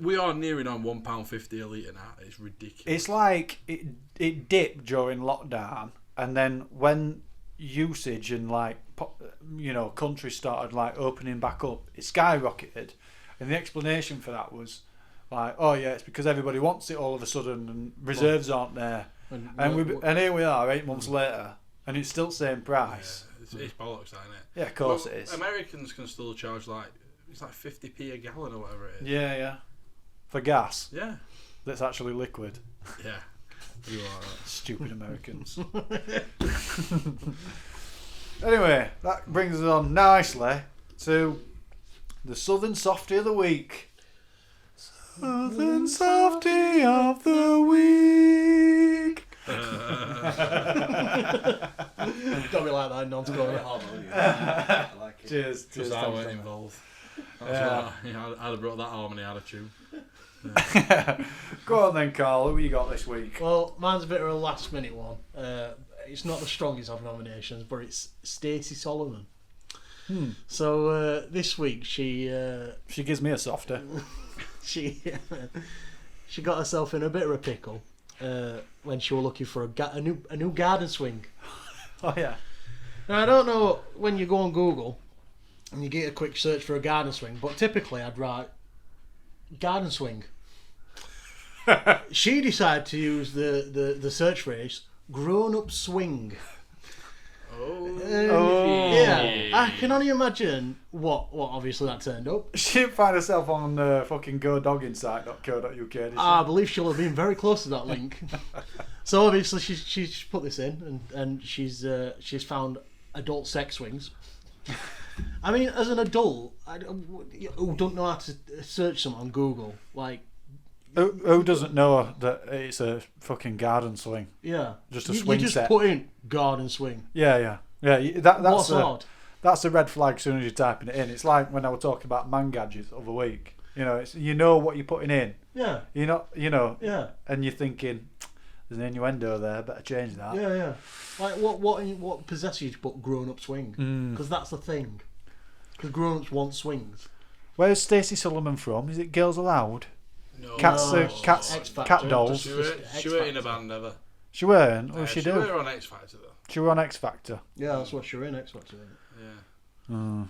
We are nearing on £1.50 a litre now. It's ridiculous. It's like it dipped during lockdown, and then when usage and countries started like opening back up, it skyrocketed. And the explanation for that was like, oh yeah, it's because everybody wants it all of a sudden, and reserves aren't there. And here we are 8 months later, and it's still the same price. Yeah, it's bollocks, that, isn't it? Yeah, of course it is. Americans can still charge it's like 50p a gallon or whatever it is. Yeah. For gas. Yeah. That's actually liquid. Yeah. You are right. Stupid Americans. Anyway, that brings us on nicely to the Southern Softy of the Week. Southern Softy of the Week. Don't be like that, non-scorer. I like it. Cheers. Just I weren't involved. I'd have brought that harmony out of tune. Go on then, Carl. Who you got this week? Well, mine's a bit of a last minute one. It's not the strongest of nominations, but it's Stacey Solomon. So this week she gives me a softer. she got herself in a bit of a pickle when she was looking for a new garden swing. Oh yeah. Now I don't know when you go on Google and you get a quick search for a garden swing, but typically I'd write garden swing. She decided to use the search phrase grown-up swing. Oh. Yeah. I can only imagine what obviously that turned up. She didn't find herself on fucking godogginsite.co.uk, did she? I believe she'll have been very close to that link. So obviously she's put this in and she's found adult sex swings. I mean, as an adult, who don't know how to search something on Google, like... Who doesn't know that it's a fucking garden swing? Yeah. Just a swing you just set. put in garden swing. Yeah. That's a red flag as soon as you're typing it in. It's like when I was talking about man gadgets the other week. You know what you're putting in. Yeah. Yeah. And you're thinking, there's an innuendo there, better change that. Yeah. Like, what possesses you to put grown-up swing? Because that's the thing. Because grown-ups want swings. Where's Stacey Solomon from? Is it Girls Aloud? No. Cats, X-Factor. cat dolls. She weren't in a band ever. She weren't? What did she She do? were on X Factor though. She were on X Factor. Yeah, that's what she's in X Factor. Yeah.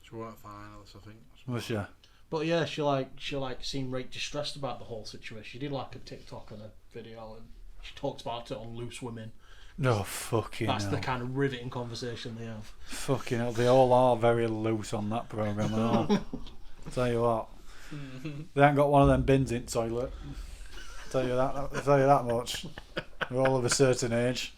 She weren't finalists, I think. Was she? But yeah, she seemed right distressed about the whole situation. She did like a TikTok and a video, and she talks about it on Loose Women. No, fucking That's hell. the kind of riveting conversation they have. Fucking hell, they all are very loose on that programme. I'll tell you what. They ain't got one of them bins in the toilet. I'll tell you that much. We're all of a certain age.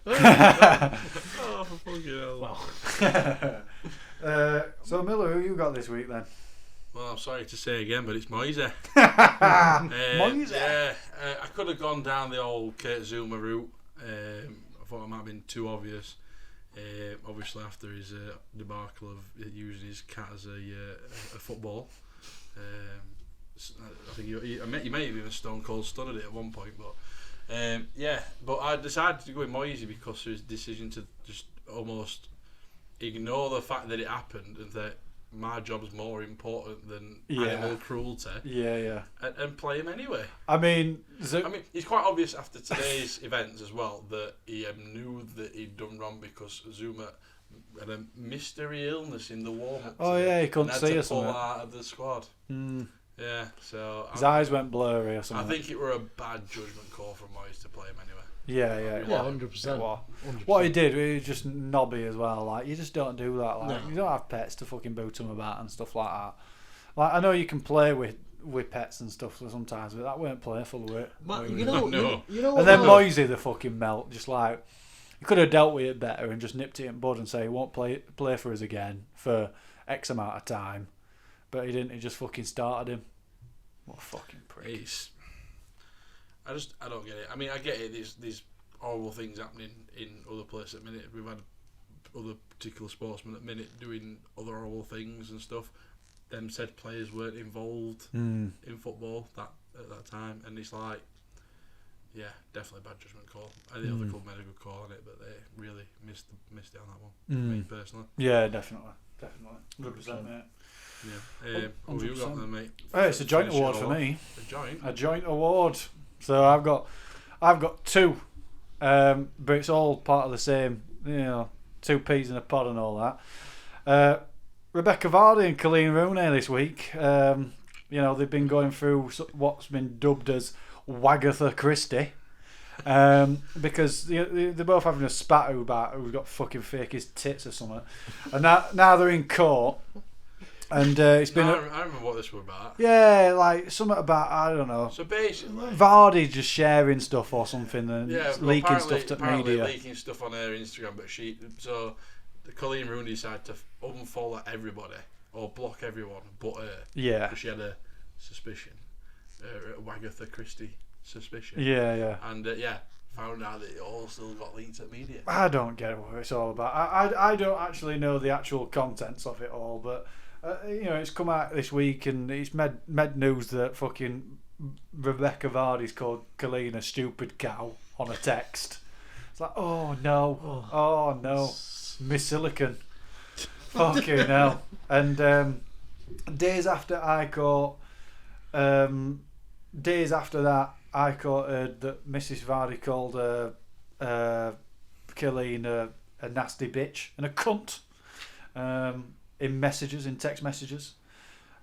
Oh, for fucking hell. Well, So Miller, who you got this week then? Well, I'm sorry to say again, but it's Moisey. Moisey? Yeah, I could have gone down the old Kurt Zuma route. I thought it might have been too obvious. Obviously, after his debacle of using his cat as a football. I think you may have even stone cold stunned it at one point, but but I decided to go with Moisey because of his decision to just almost ignore the fact that it happened and that my job's more important than animal cruelty. Yeah. And play him anyway. I mean, it's quite obvious after today's events as well that he knew that he'd done wrong because Zuma had a mystery illness in the warm-up. Oh yeah, he couldn't see us. Pull out of the squad. Yeah, so his eyes went blurry or something. I think it were a bad judgment call from Moyes to play him anyway. Yeah, 100%. What he did, he was just knobby as well. Like, you just don't do that. Like, No. you don't have pets to fucking boot them about and stuff like that. Like, I know you can play with pets and stuff sometimes, but that weren't playful, were it? But No. you know And what then though? Moisey, the fucking melt, just like, he could have dealt with it better and just nipped it in bud and say he won't play for us again for X amount of time. But he didn't. He just fucking started him. What a fucking prick. I don't get it. I mean, I get it. These horrible things happening in other places at the minute. We've had other particular sportsmen at the minute doing other horrible things and stuff. Them said players weren't involved in football at that time, and it's like, yeah, definitely a bad judgment call. I think the other club made a good call on it, but they really missed it on that one. Me personally. Yeah, definitely. 100%, mate. Yeah. What have you got then, mate? It's a joint award for me. A joint award. So I've got two, but it's all part of the same. Two peas in a pod and all that. Rebecca Vardy and Colleen Rooney this week. They've been going through what's been dubbed as Wagatha Christie. Because they're both having a spat about who's got fucking fakest tits or something. And now they're in court. And it's been. I remember what this was about. Yeah, like something about, I don't know. So basically, Vardy just sharing stuff or something and leaking stuff to media. Leaking stuff on her Instagram, but the Colleen Rooney decided to unfollow everybody or block everyone but her. Yeah. Because she had a suspicion, a Wagatha Christie suspicion. Yeah. And found out that it all still got leaked at media. I don't get what it's all about. I don't actually know the actual contents of it all, but. It's come out this week and it's med news that fucking Rebecca Vardy's called Colleen a stupid cow on a text. It's like, oh no, Miss Silicon. Fucking hell. And days after that, I caught heard that Mrs. Vardy called Colleen a nasty bitch and a cunt. In text messages,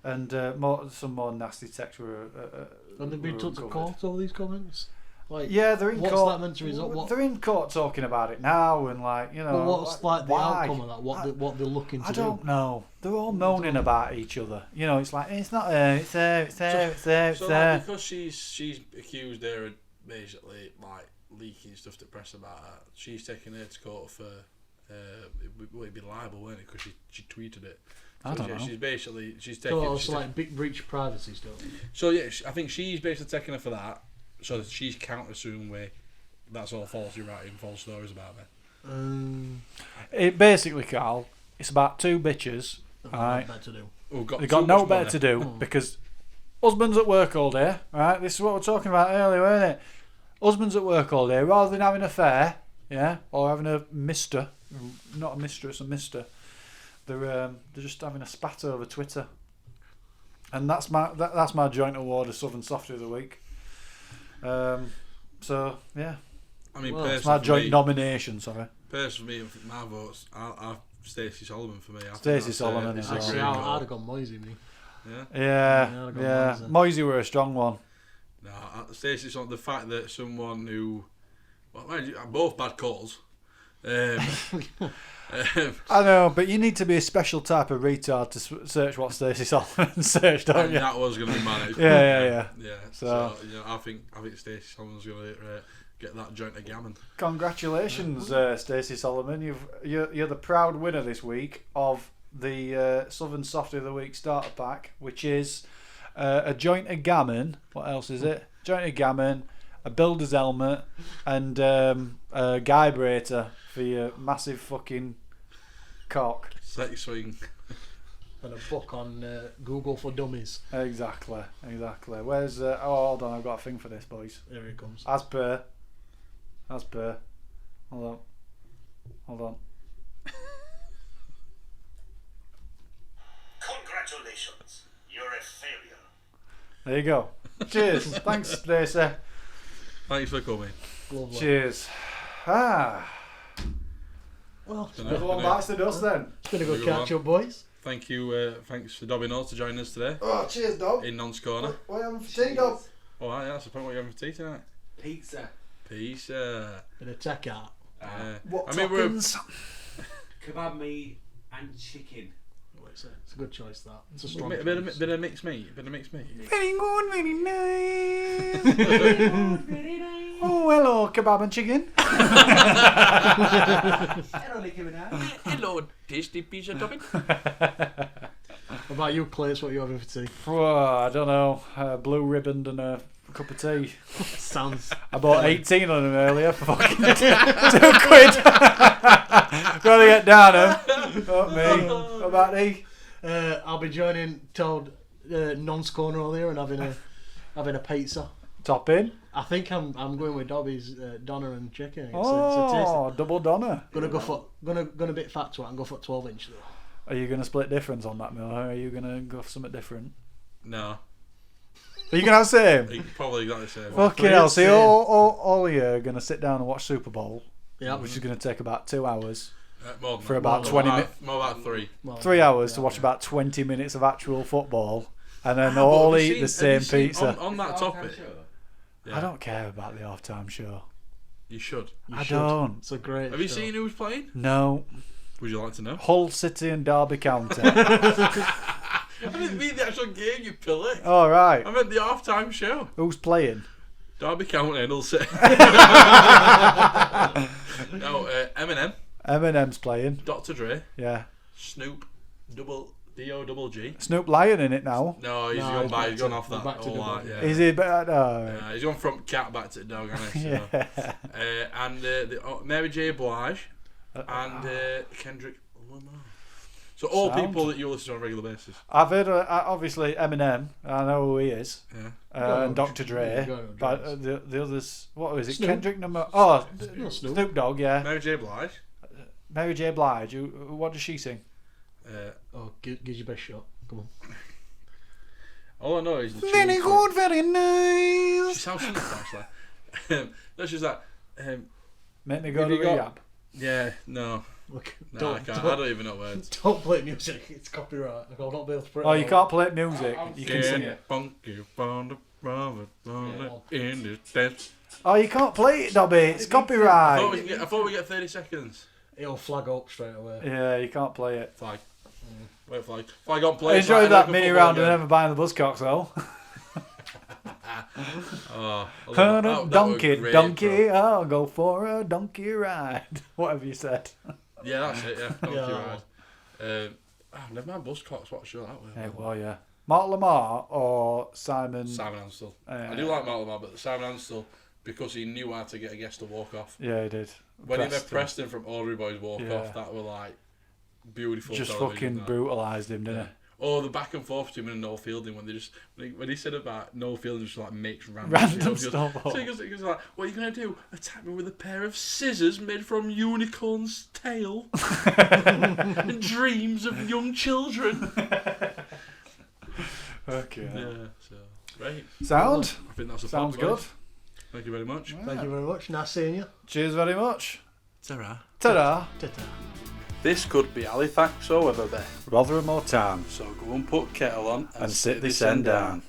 and some more nasty texts were. And they've been took to court over these comments. Like, Yeah, they're in what's court. that meant to result? What? They're in court talking about it now, and like you know. Well, what's like the why? outcome of that? What they're looking to I do? don't know. They're all moaning about each other. You know, it's like it's not there, it's there, it's there, it's there, it's So there. like, because she's accused her of basically like leaking stuff to press about her, she's taking her to court for it'd be liable, wouldn't it? Because she tweeted it. So, I don't know. She's taking. So it's like breach of privacy stuff. So yeah, I think she's basically taking her for that. So she's counter-suing with that's all false. You're writing false stories about me. It basically, Carl, it's about two bitches. Right. Better to do. They've got no better to do because husband's at work all day. Right. This is what we're talking about earlier, weren't it? Husband's at work all day. Rather than having an affair, yeah, or having a mister, not a mistress, a mister. They're just having a spat over Twitter, and that's my joint award of Southern Softie of the Week. So yeah, I mean, it's my joint nomination. Sorry, personally, my votes are Stacey Solomon for me. Stacey Solomon is Actually, I'd have gone Moisey, me. Yeah. Moisey were a strong one. No, Stacey Solomon. The fact that someone who, both bad calls. I know, but you need to be a special type of retard to search what Stacey Solomon searched, don't and you? that was going to be managed. Yeah. So you know, I think Stacey Solomon's going to get that joint of gammon. Congratulations, Stacey Solomon. You're the proud winner this week of the Southern Softie of the Week starter pack, which is a joint of gammon. What else is it? Joint of gammon, a builder's helmet, and a vibrator for your massive fucking cock. Sex swing. And a book on Google for Dummies. Exactly. Where's hold on, I've got a thing for this, boys. Here it comes. As per. Hold on. Congratulations, you're a failure. There you go. Cheers. Thanks, Stacey. Thanks for coming. Lovely. Cheers. Well, Another one bites the dust then. it's been a good catch up, boys. Thank you. Thanks for Dobby Knowles to join us today Oh, cheers, Dob. in Non's Corner. What are you having for tea, Dob? Oh, right, that's the point. What are you having for tea tonight? Pizza. Pizza. Bit of tech out. What I mean, we're Kebab meat and chicken. It's a good choice, that. It's a a strong bit of mixed meat. very good, very nice. Oh, hello, kebab and chicken. Hello, Nicki Minaj. Hello, tasty pizza topping. What about you, Clayts? What are you having for tea? I don't know. Blue ribbon and a cup of tea. Sounds. I bought 18 on them earlier for fucking £2. Gotta get down them. Not me. What about thee? I'll be joining Todd Non's Corner earlier and having a pizza. Top in. I think I'm going with Dobby's doner and chicken. It's Oh, double doner. Gonna bit fat to it and go for 12-inch though. Are you going to split difference on that meal? Or are you going to go for something different? No, Are you going to have the same? probably exactly the same. Fucking hell. See, all of you are going to sit down and watch Super Bowl, Yeah. which is going to take about 2 hours. More than For that. about 20 minutes. More about 3. Well, 3 hours to yeah, watch yeah. about 20 minutes of actual football, and then all Have you eat seen- the same have you seen- pizza. On that topic, yeah, I don't care about the halftime show. you should. You I should. don't. It's a great. Have you show. seen who's playing? No. Would you like to know? Hull City and Derby County. I didn't mean the actual game, you pilly. All right. I meant the half-time show. Who's playing? Derby County and Hull City. No, Eminem, Eminem's playing. Dr. Dre, Yeah. Snoop, double G. Snoop Lion in it now. No, he's No, gone he's by. back He's gone to- off that. back to All double, that, yeah. Is he better? Oh, Yeah, he's gone from cat back to dog, hasn't he? So, yeah. and Mary J. Blige and Kendrick Lamar. So all Sound. people that you listen to on a regular basis. I've heard obviously Eminem. I know who he is. Yeah. And Dr. Dre. Go, But Dre. the others, what was it? Snoop. Kendrick number. Oh, Snoop. Snoop Dogg. Yeah. Mary J. Blige. Mary J. Blige. What does she sing? Oh, gives you best shot. Come on. All I know is the Very tune good, very She nice. sounds something actually. That's just that. Make me go Have to you got- rehab. Yeah, no, Look, no, I can't. I don't even know words. Don't play music. It's copyright. I'll not be able to put it Oh, you on. can't play music. You can Yeah, sing it. funky, in the dance. Oh, you can't play it, Dobby. It's I copyright. thought we get 30 seconds. It'll flag up straight away. Yeah, you can't play it. Flag. Wait, flag. Flag on play. Enjoy that mini round and never buying the Buzzcocks, though. Donkey, I'll go for a donkey ride. Whatever you said. Yeah, that's it, yeah. Donkey ride. Never mind Buzzcocks, what show that was. Yeah, well, yeah. Mark Lamar or Simon Ansell. I do like Mark Lamar, but Simon Ansell, because he knew how to get a guest to walk off. Yeah, he did. When he met Preston from Audrey Boys walk off, that were like beautiful. Just fucking brutalised him, didn't it? Or the back and forth between him and Noel Fielding when he said about Noel Fielding just like makes random stuff. So he goes like, what are you gonna do? Attack me with a pair of scissors made from unicorn's tail and dreams of young children. Okay. Yeah. So great. Sound. I think that's Sounds good. Thank you very much. Yeah. Thank you very much. Nice seeing you. Cheers very much. Ta-ra. Ta-da. Ta-ta. This could be Halifax or Wetherby. Rotherham or Tarn. So go and put kettle on And sit this end down.